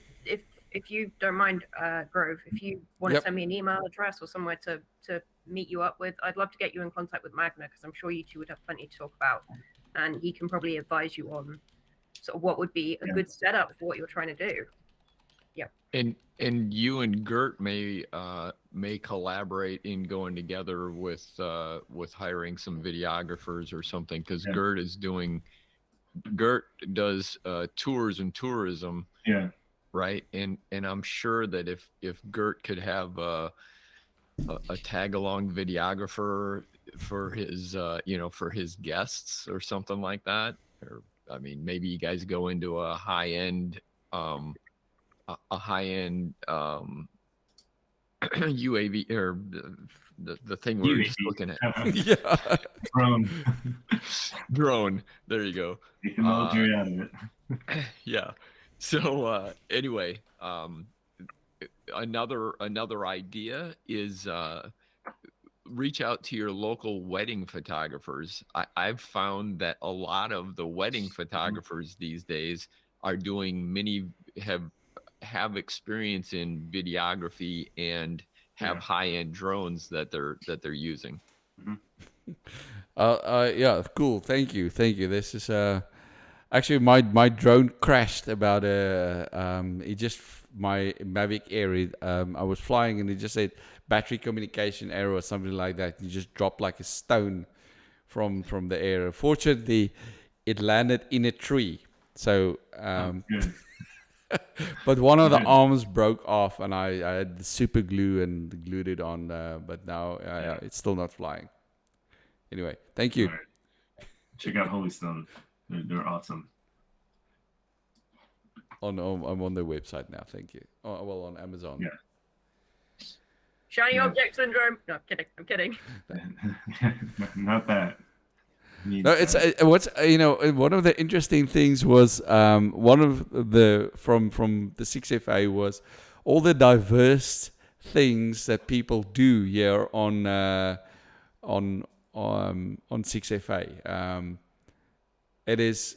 if you don't mind, Grove, if you want to send me an email address or somewhere to meet you up with, I'd love to get you in contact with Magna, because I'm sure you two would have plenty to talk about, and he can probably advise you on sort of what would be a good setup for what you're trying to do. Yeah. And you and Gert may collaborate in going together with hiring some videographers or something, because Gert does tours and tourism. Yeah. Right. And I'm sure that if Gert could have a tag along videographer for his for his guests or something like that, or I mean, maybe you guys go into a high end UAV, or the thing we were just looking at. Drone. There you go. Take the military out of it. Yeah. So anyway, another idea is reach out to your local wedding photographers. I've found that a lot of the wedding photographers these days are doing have experience in videography and have high-end drones that they're using. Yeah, cool. Thank you. This is actually my drone crashed about my Mavic Air. I was flying and it just said battery communication error or something like that. You just dropped like a stone from the air. Fortunately, it landed in a tree. So but one of the arms broke off, and I had the super glue and glued it on. But now it's still not flying. Anyway, thank you. Right. Check out Holy Stone. They're awesome. I'm on their website now. Thank you. Oh, well, on Amazon. Yeah. Shiny object syndrome. No, I'm kidding. Not that. No, it's what's one of the interesting things was one of the from the 6FA was all the diverse things that people do here on 6FA. It's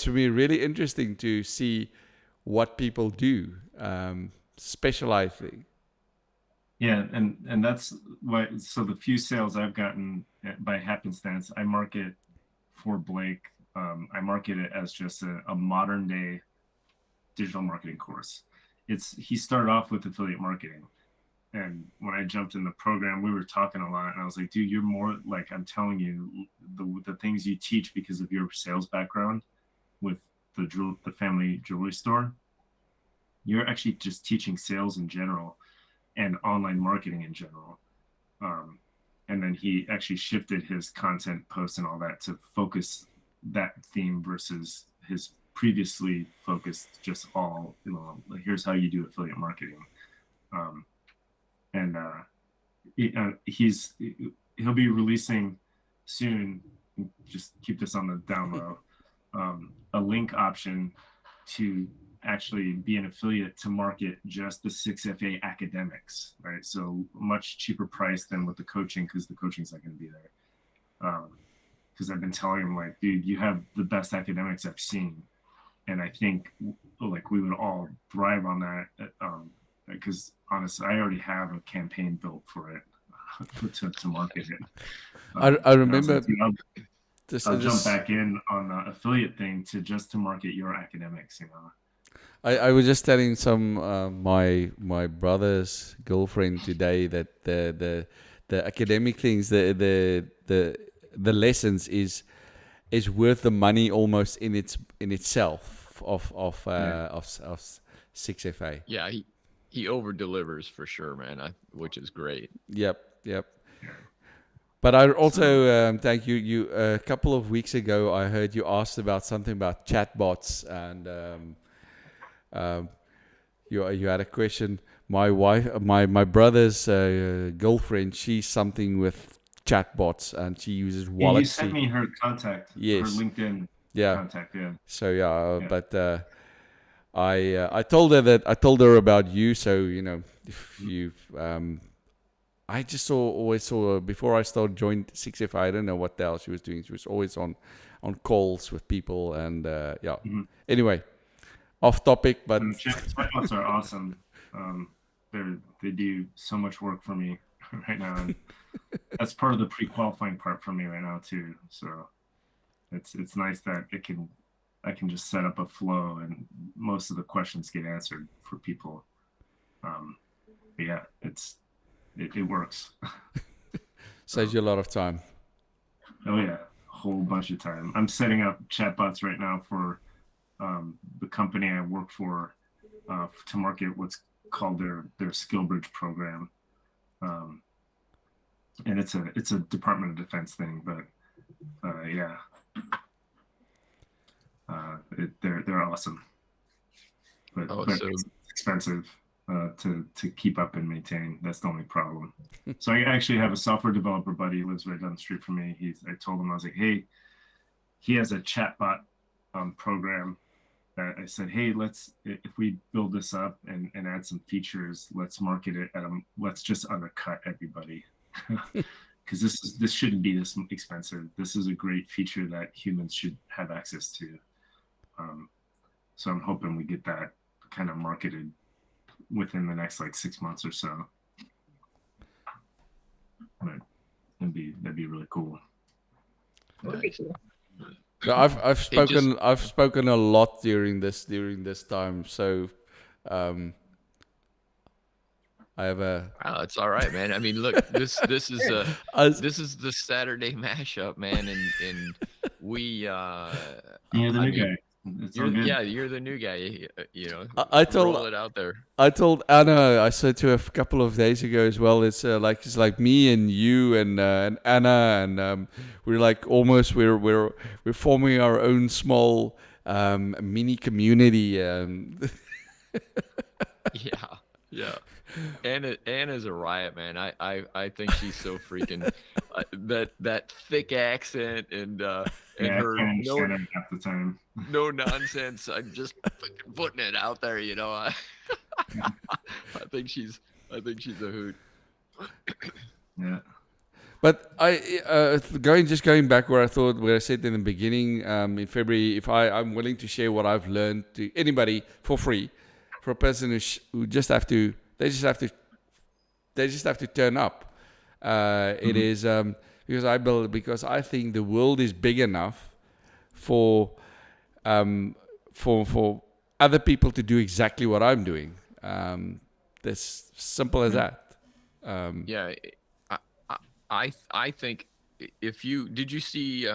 really interesting to see what people do, specializing. Yeah, and that's why. So the few sales I've gotten by happenstance, I market for Blake. I market it as just a modern day digital marketing course. He started off with affiliate marketing, and when I jumped in the program, we were talking a lot, and I was like, dude, you're more like, I'm telling you, the things you teach because of your sales background with the family jewelry store, you're actually just teaching sales in general and online marketing in general. And then he actually shifted his content posts and all that to focus that theme versus his previously focused just all, here's how you do affiliate marketing. He'll be releasing soon, just keep this on the down low, a link option to actually be an affiliate to market just the 6FA academics, right? So much cheaper price than with the coaching, because the coaching's not going to be there. Because I've been telling him, like, dude, you have the best academics I've seen, and I think like we would all thrive on that. Because honestly, I already have a campaign built for it to market it. I remember. I'll jump back in on the affiliate thing to market your academics, I was just telling my brother's girlfriend today that the academic things, the lessons is worth the money almost in itself of 6FA. Yeah, he over delivers for sure, man. Which is great. Yep. But I also thank you. You a couple of weeks ago, I heard you asked about something about chatbots, and you had a question. My wife, my brother's girlfriend, she's something with chatbots, and she uses Wallet. You sent me her contact. Yes. Her LinkedIn contact. Yeah. So but I told her about you. So if you I just always saw her before I started joined 6FA. I don't know what the hell she was doing. She was always on calls with people, and yeah. Mhm. Anyway, off topic, And but chatbots are awesome. They do so much work for me right now, and that's part of the pre-qualifying part for me right now too. So it's nice that I can just set up a flow, and most of the questions get answered for people. But yeah, it works. saves you a lot of time. Oh yeah, a whole bunch of time. I'm setting up chatbots right now for the company I work for to market what's called their skill bridge program, um, and it's a Department of Defense thing. But yeah, they're awesome, but Oh, but so it's expensive to keep up and maintain. That's the only problem. So I actually have a software developer buddy who lives right down the street from me. I told him, I was like, hey, he has a chatbot program that I said, hey, if we build this up and add some features, let's market it let's just undercut everybody. Because this shouldn't be this expensive. This is a great feature that humans should have access to. So I'm hoping we get that kind of marketed within the next like 6 months or so. But that'd be really cool. nice. Yeah, I've spoken a lot during this time. So I have a. Wow, it's all right, man. I mean, look, this is As, this is the Saturday mashup, man, and we You're the I new mean, guy. It's all good. you're the new guy, you know. I told Roll it out there. I told Anna. I said to her a couple of days ago as well. It's like me and you and Anna, and we're like almost we're forming our own small mini community. Yeah, yeah. Anna's a riot, man. I think she's so freaking that thick accent and Yeah, I her can't understand it half the time. no nonsense. I'm just fucking putting it out there, you know. I think she's a hoot. Yeah. But going back where I said in the beginning, in February, if I'm willing to share what I've learned to anybody for free, for a person who just have to turn up. It is because I think the world is big enough for for other people to do exactly what I'm doing. That's simple as that. Yeah, I I think if you did you see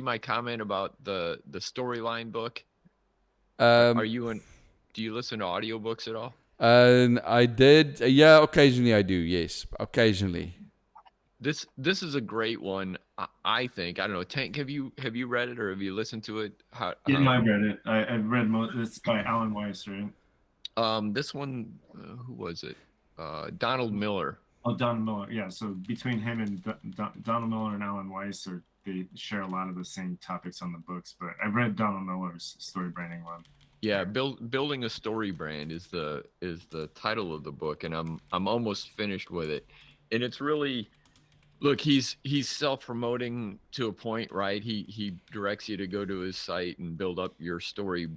my comment about the storyline book? Are you in? Do you listen to audiobooks at all? And I did, yeah, occasionally I do, yes, occasionally. This is a great one. I think. I don't know. Tank, have you read it or have you listened to it? Yeah, no, I read it. I've read most. It's by Alan Weiss, right? This one, who was it? Donald Miller. Oh, Don Miller. Yeah. So between him and Donald Miller and Alan Weiss, they share a lot of the same topics on the books. But I read Donald Miller's story branding one. Yeah, building a story brand is the title of the book, and I'm almost finished with it, and it's really. Look, he's self-promoting to a point, right? He directs you to go to his site and build up your story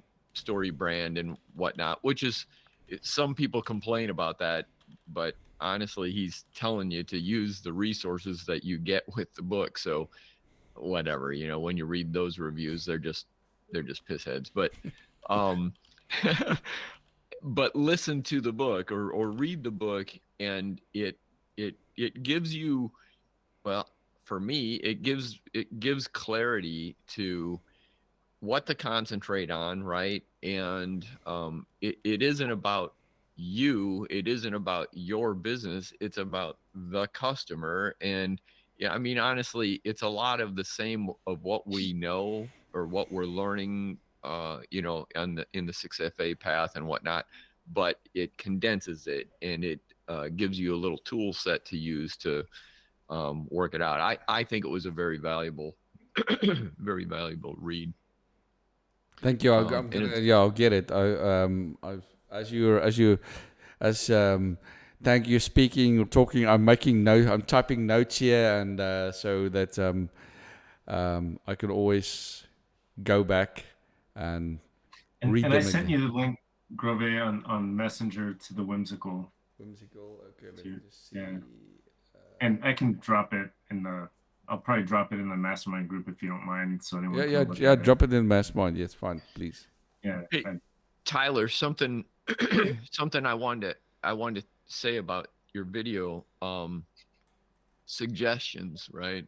brand and whatnot, which is some people complain about that, but honestly, he's telling you to use the resources that you get with the book. So whatever, you know, when you read those reviews, they're just piss heads. But um but listen to the book or read the book, and it gives you, well, for me, it gives clarity to what to concentrate on, right? And it isn't about you. It isn't about your business. It's about the customer. And yeah, I mean, honestly, it's a lot of the same of what we know or what we're learning, you know, in the 6FA path and whatnot. But it condenses it, and it gives you a little tool set to use to work it out. I think it was a very valuable, very valuable read. Thank you. I'm And gonna, it's yeah, I'll get it. As thank you speaking or talking. I'm making note. I'm typing notes here, and so that I can always go back and read And I them sent again. you the link, Grove, on Messenger to the Whimsical Whimsical. Okay, let me too. just see. Yeah, and I can drop it in the. I'll probably drop it in the mastermind group if you don't mind, so anyone can look Yeah. at it. Drop it in Mastermind. Yes, fine, please. Yeah, hey, Tyler, something something I wanted to say about your video suggestions, right?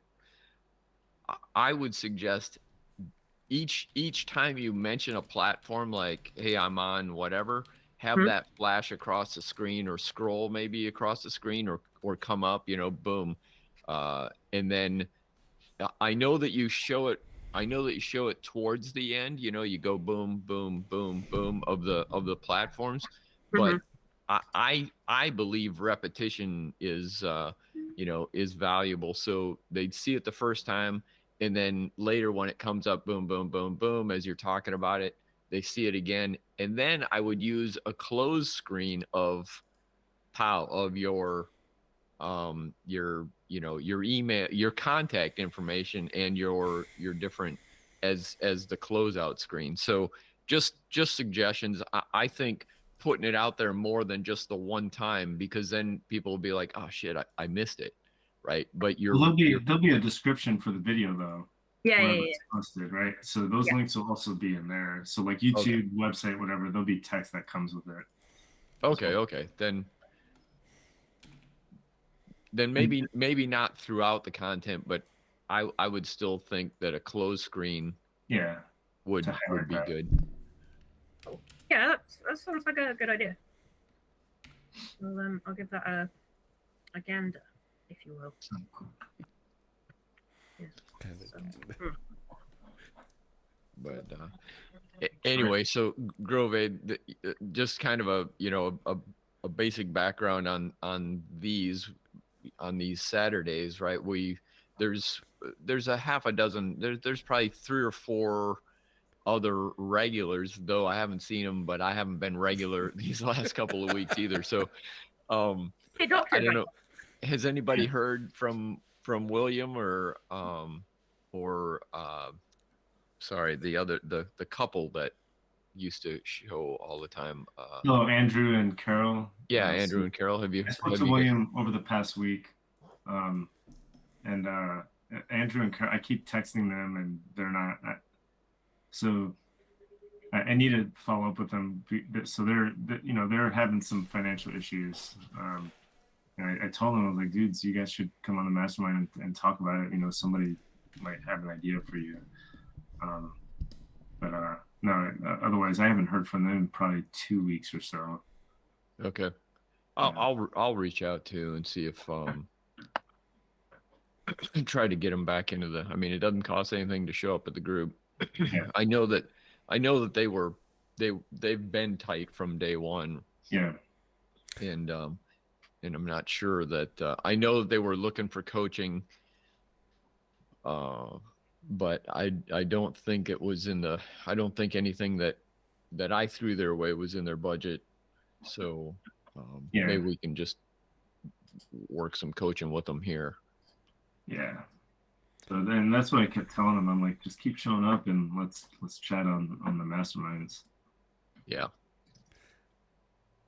I would suggest each time you mention a platform like, hey, I'm on whatever, have that flash across the screen or scroll maybe across the screen or come up, boom. And then I know that you show it. I know that you show it towards the end. You go boom, boom, boom, boom of the platforms, but I believe repetition is valuable. So they'd see it the first time, and then later when it comes up, boom, boom, boom, boom, as you're talking about it, they see it again, and then I would use a closed screen of your email, your contact information, and your different as the closeout screen. So just suggestions. I think putting it out there more than just the one time, because then people will be like, oh shit, I missed it, right? But well, you're there'll be a description for the video though, Yeah, wherever yeah, it's posted, right? So those yeah. links will also be in there. So like okay. YouTube, website, whatever, there'll be text that comes with it. Okay, well. okay. Then And maybe not throughout the content, but I would still think that a closed screen yeah, to would highlight be that. good. Yeah, that sounds like a good idea. Well, I'll give that a gander, if you will. Oh, cool. Yes. But anyway, so Grove, just kind of a basic background on these Saturdays, right? There's a half a dozen. There's probably 3 or 4 other regulars, though I haven't seen them, but I haven't been regular these last couple of weeks either. So Hey, I doctor. don't know. Has anybody heard from William or sorry, the couple that used to show all the time? No, Andrew and Carol. Yeah, So Andrew and Carol. I spoke to William over the past week, um, and Andrew and Carol. I keep texting them, and they're not. So I need to follow up with them. So they're having some financial issues. And I told them, I was like, dudes, you guys should come on the mastermind and talk about it. Somebody might have an idea for you. But no, otherwise I haven't heard from them in probably 2 weeks or so. Okay. Yeah. I'll reach out too and see if try to get them back into I mean, it doesn't cost anything to show up at the group. Yeah. I know that they've been tight from day one. Yeah. And I'm not sure that I know that they were looking for coaching, but I don't think it was I don't think anything that I threw their way was in their budget. So Yeah. maybe we can just work some coaching with them here. Yeah. So then that's what I kept telling them. I'm like, just keep showing up and let's chat on the masterminds. Yeah.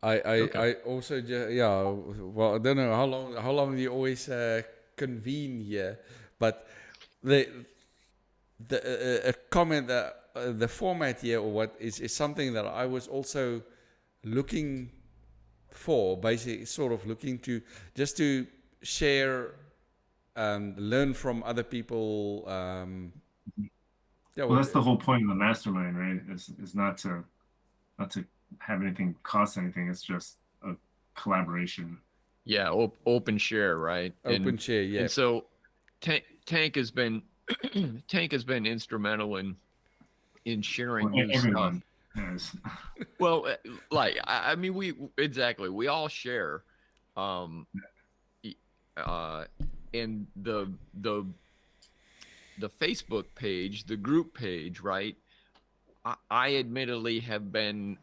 I also yeah. Well, I don't know how long you always convene here, but the comment the format here or what is something that I was also looking for, basically sort of looking to just to share and learn from other people. Yeah, Well, that's the whole point of the mastermind, right? Is not to have anything cost anything. It's just a collaboration. Yeah, open share, right? Open share, yeah. And so Tank has been Tank has been instrumental in sharing new Everyone stuff. has. Well, like I mean, we all share, and the Facebook page, the group page, right? I admittedly have been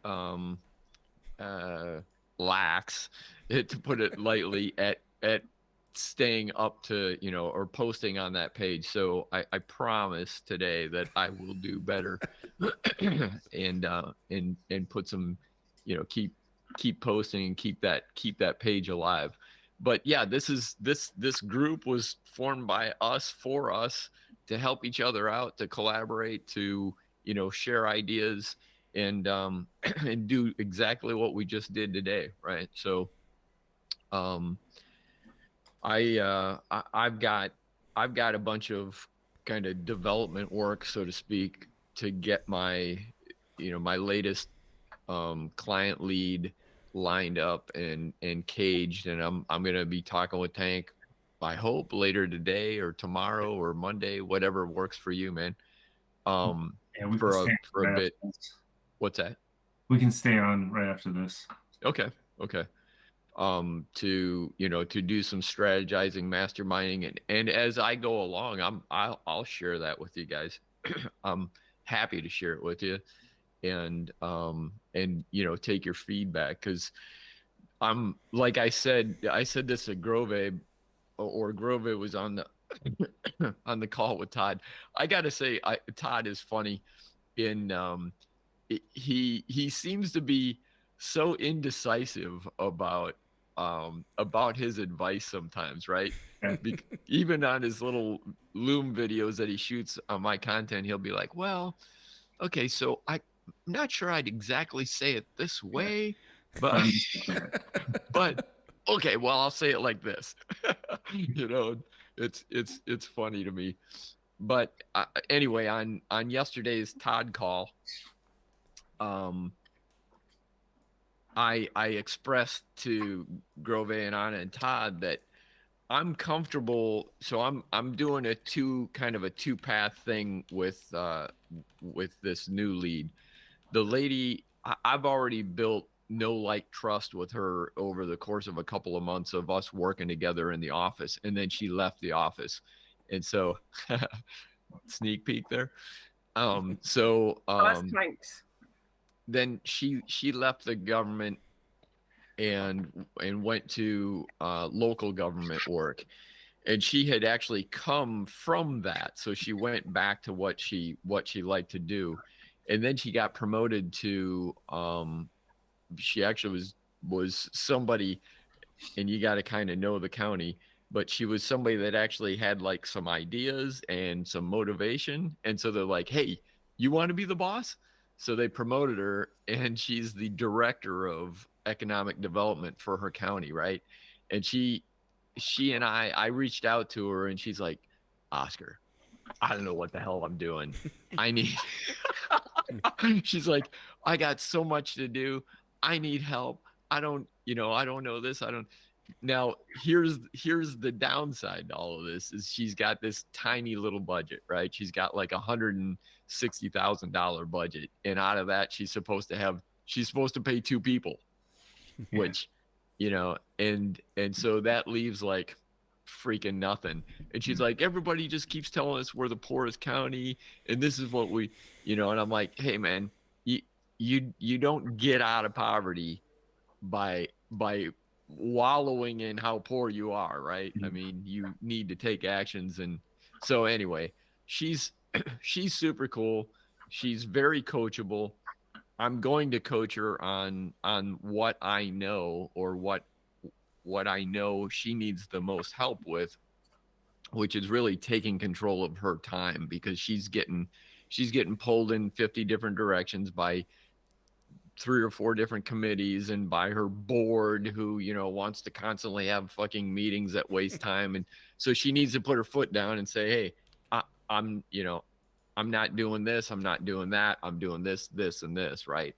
lax, to put it lightly, at staying up to, or posting on that page. So I promise today that I will do better, and put some, keep posting and keep that page alive. But yeah, this group was formed by us, for us, to help each other out, to collaborate, to share ideas, and and do exactly what we just did today, right? So um I've got a bunch of kind of development work, so to speak, to get my latest client lead lined up and caged, and I'm gonna be talking with Tank, I hope, later today or tomorrow or Monday, whatever works for you, man. Yeah, we can For a stay for a right bit. after this. What's that? We can stay on right after this. Okay. Okay. To do some strategizing, masterminding, and as I go along, I'll share that with you guys. I'm happy to share it with you, and take your feedback, because I'm, like I said this to Grove, or Grove was on the on the call with Todd. I gotta say, Todd is funny. In He seems to be so indecisive about his advice sometimes, right? Yeah. Even on his little Loom videos that he shoots on my content, he'll be like, "Well, okay, so I'm not sure I'd exactly say it this Yeah. way, But but I'm just like that. but okay, well, I'll say it like this." you know, it's funny to me. But anyway, on yesterday's Todd call, um, I expressed to Grove and Anna and Todd that I'm comfortable. So I'm doing a two path thing with this new lead. The lady, I've already built no like trust with her over the course of a couple of months of us working together in the office, and then she left the office, and so sneak peek there. So Oh, that's thanks. then she left the government and went to local government work, and she had actually come from that, so she went back to what she liked to do, and then she got promoted to she actually was somebody, and you got to kind of know the county, but she was somebody that actually had like some ideas and some motivation, and so they're like, "Hey, you want to be the boss?" So they promoted her, and she's the director of economic development for her county, right? And she and I reached out to her, and she's like, "Oscar, I don't know what the hell I'm doing. I need," she's like, "I got so much to do. I need help. I don't know this. I don't." Now, here's the downside to all of this is she's got this tiny little budget, right? She's got like $160,000 budget, and out of that, she's supposed to pay two people, Yeah. which, and so that leaves like freaking nothing. And she's like, "Everybody just keeps telling us we're the poorest county, and this is what we," and I'm like, "Hey, man, you don't get out of poverty by wallowing in how poor you are, right? I mean, you need to take actions." And so anyway, she's she's super cool. She's very coachable. I'm going to coach her on what I know, or what I know she needs the most help with, which is really taking control of her time, because she's getting pulled in 50 different directions by 3 or 4 different committees, and by her board, who wants to constantly have fucking meetings that waste time. And so she needs to put her foot down and say, "Hey, I'm I'm not doing this, I'm not doing that, I'm doing this and this," right?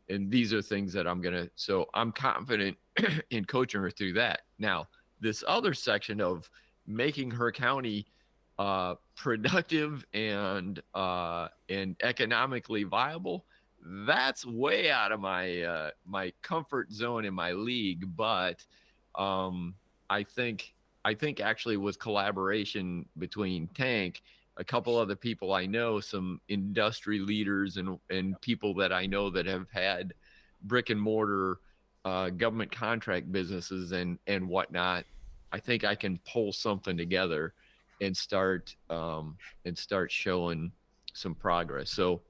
And these are things that so I'm confident in coaching her through that. Now, this other section of making her county productive and economically viable, that's way out of my comfort zone in my league. But um, I think actually with collaboration between Tank a couple other people I know, some industry leaders and people that I know that have had brick and mortar government contract businesses and whatnot. I think I can pull something together and start showing some progress. So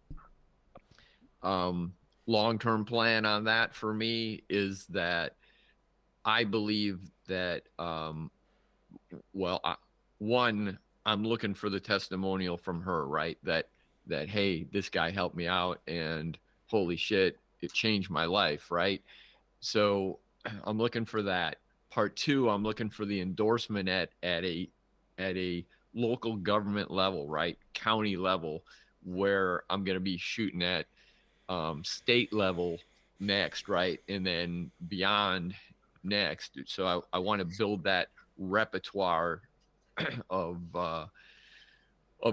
long-term plan on that for me is that I believe that one, I'm looking for the testimonial from her, right? That hey, this guy helped me out and holy shit, it changed my life, right? So I'm looking for that. Part two, I'm looking for the endorsement at a local government level, right? County level, where I'm going to be shooting at state level next, right? And then beyond next. So I want to build that repertoire of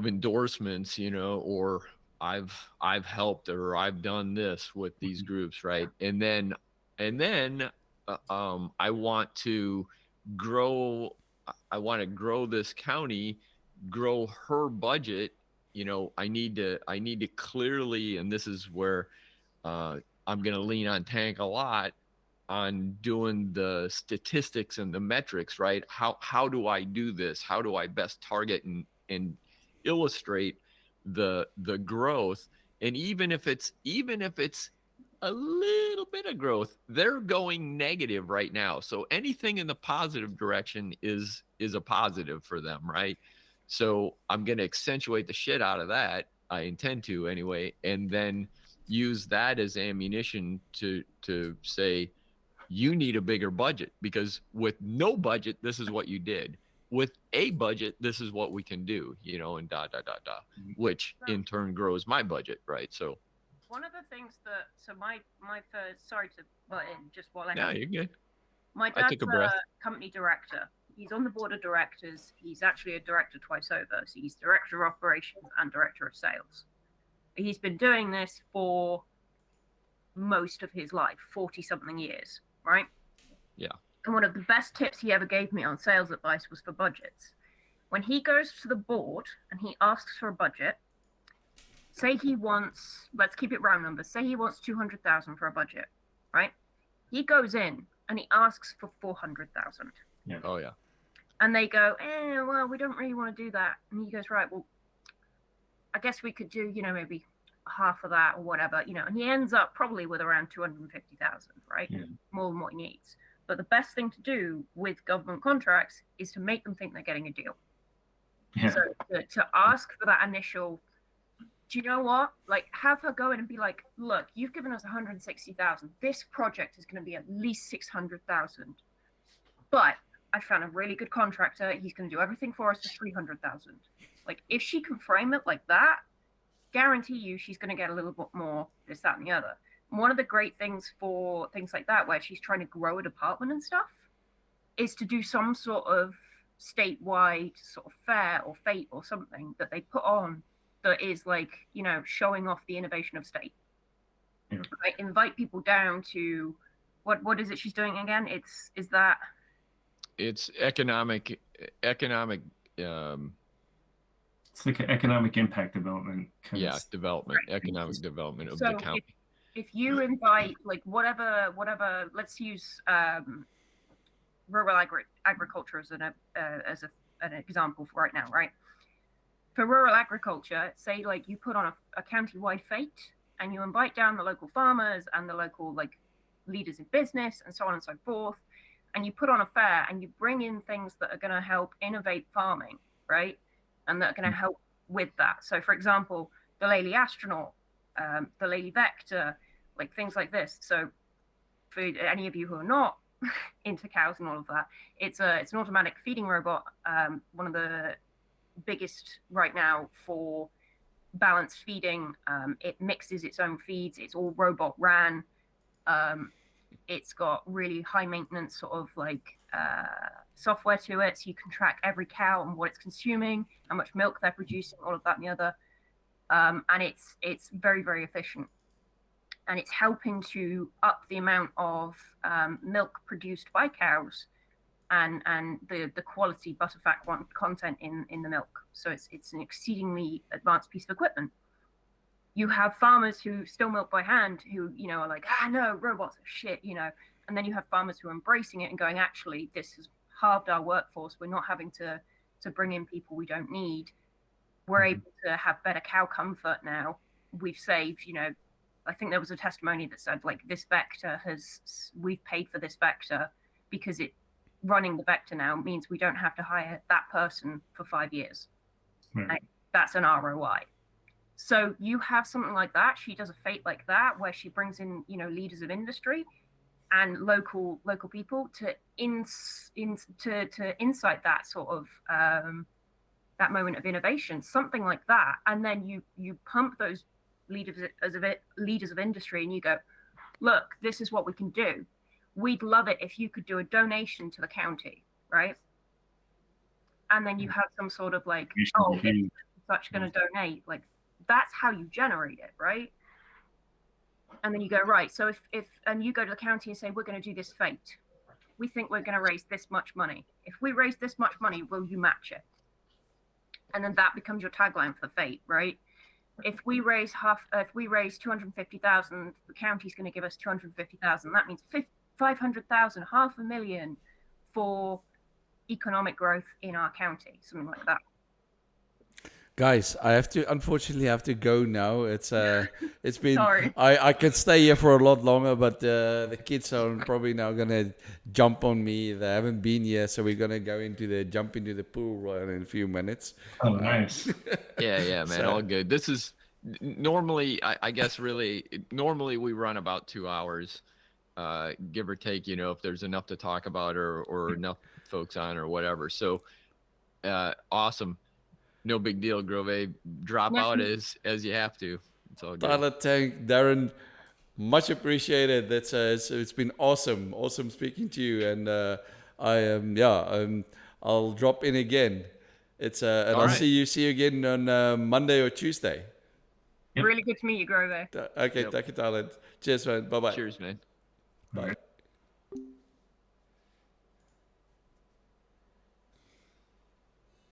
endorsements, or I've helped or I've done this with these groups, right? And then I want to grow. I want to grow this county, grow her budget. I need to clearly, and this is where I'm going to lean on Tank a lot on doing the statistics and the metrics, right? How do I do this? How do I best target and illustrate the growth? And even if it's a little bit of growth, they're going negative right now. So anything in the positive direction is a positive for them, right? So I'm going to accentuate the shit out of that. I intend to anyway, and then use that as ammunition to say, you need a bigger budget, because with no budget, this is what you did. With a budget, this is what we can do, and which in turn grows my budget, right? So One of the things that, so my first, sorry to butt in just while I yeah, have, you're good. my I dad's took a breath. company director. He's on the board of directors. He's actually a director twice over. So he's director of operations and director of sales. He's been doing this for most of his life, 40 something years, right? Yeah. And one of the best tips he ever gave me on sales advice was for budgets. When he goes to the board and he asks for a budget, say he wants, let's keep it round numbers, say he wants 200,000 for a budget, right? He goes in and he asks for 400,000. Yeah. Oh yeah. And they go, well, we don't really want to do that. And he goes, right, well, I guess we could do, maybe half of that or whatever, and he ends up probably with around 250,000, right? Yeah. More than what he needs. But the best thing to do with government contracts is to make them think they're getting a deal. Yeah. So to ask for that initial, do you know what? Like, have her go in and be like, look, you've given us 160,000. This project is going to be at least 600,000. But I found a really good contractor. He's going to do everything for us for 300,000. Like, if she can frame it like that, guarantee you she's going to get a little bit more this, that, and the other. And one of the great things for things like that, where she's trying to grow a department and stuff, is to do some sort of statewide sort of fair or fete or something that they put on that is like, showing off the innovation of state. Yeah. Right? Invite people down to what is it she's doing again? It's economic It's like an economic impact development kind yeah, of development, right. economic development of So the county. if you invite like whatever, let's use rural agriculture as an example for right now, right? For rural agriculture, say like you put on a county-wide fete and you invite down the local farmers and the local like leaders in business and so on and so forth, and you put on a fair and you bring in things that are going to help innovate farming, right? And that are going to help with that. So, for example, the Lely astronaut, the Lely vector, like things like this. So, for any of you who are not into cows and all of that, it's an automatic feeding robot. One of the biggest right now for balanced feeding. It mixes its own feeds. It's all robot ran. It's got really high maintenance sort of like software to it, so you can track every cow and what it's consuming, how much milk they're producing, all of that and the other. And it's very, very efficient. And it's helping to up the amount of milk produced by cows and the quality butterfat content in the milk. So it's an exceedingly advanced piece of equipment. You have farmers who still milk by hand who, you know, are like, no, robots are shit, you know. And then you have farmers who are embracing it and going, actually, this has halved our workforce. We're not having to bring in people we don't need. We're able to have better cow comfort now. We've saved, you know, I think there was a testimony that said, like, this vector we've paid for this vector because running the vector now means we don't have to hire that person for 5 years. Right. Like, that's an ROI. So you have something like that. She does a fate like that where she brings in, you know, leaders of industry and local people to incite that sort of that moment of innovation, something like that. And then you pump those leaders of industry, and you go, look, this is what we can do. We'd love it if you could do a donation to the county, right? And then you have some sort of like, such going to donate, like. That's how you generate it, right? And then you go, right, so if and you go to the county and say, we're going to do this fate. We think we're going to raise this much money. If we raise this much money, will you match it? And then that becomes your tagline for the fate, right? If we raise 250,000, the county's going to give us 250,000. That means 500,000, $500,000 for economic growth in our county, something like that. Guys, unfortunately have to go now. It's been, Sorry. I could stay here for a lot longer, but the kids are probably now gonna jump on me. They haven't been here, so we're gonna jump into the pool in a few minutes. Oh, nice. Yeah, man, So- all good. This is normally, I guess, normally we run about 2 hours, give or take. You know, if there's enough to talk about or enough folks on or whatever. So, awesome. No big deal, Grove. Drop out as you have to. It's all good. Tyler, Tank, Darren, much appreciated. It's been awesome speaking to you, and I'll drop in again. And I'll right. see you again on Monday or Tuesday. Yep. Really good to meet you, Grove. Okay, Yep. thank you, Tyler. Cheers, man. Bye bye. Cheers, man. Bye.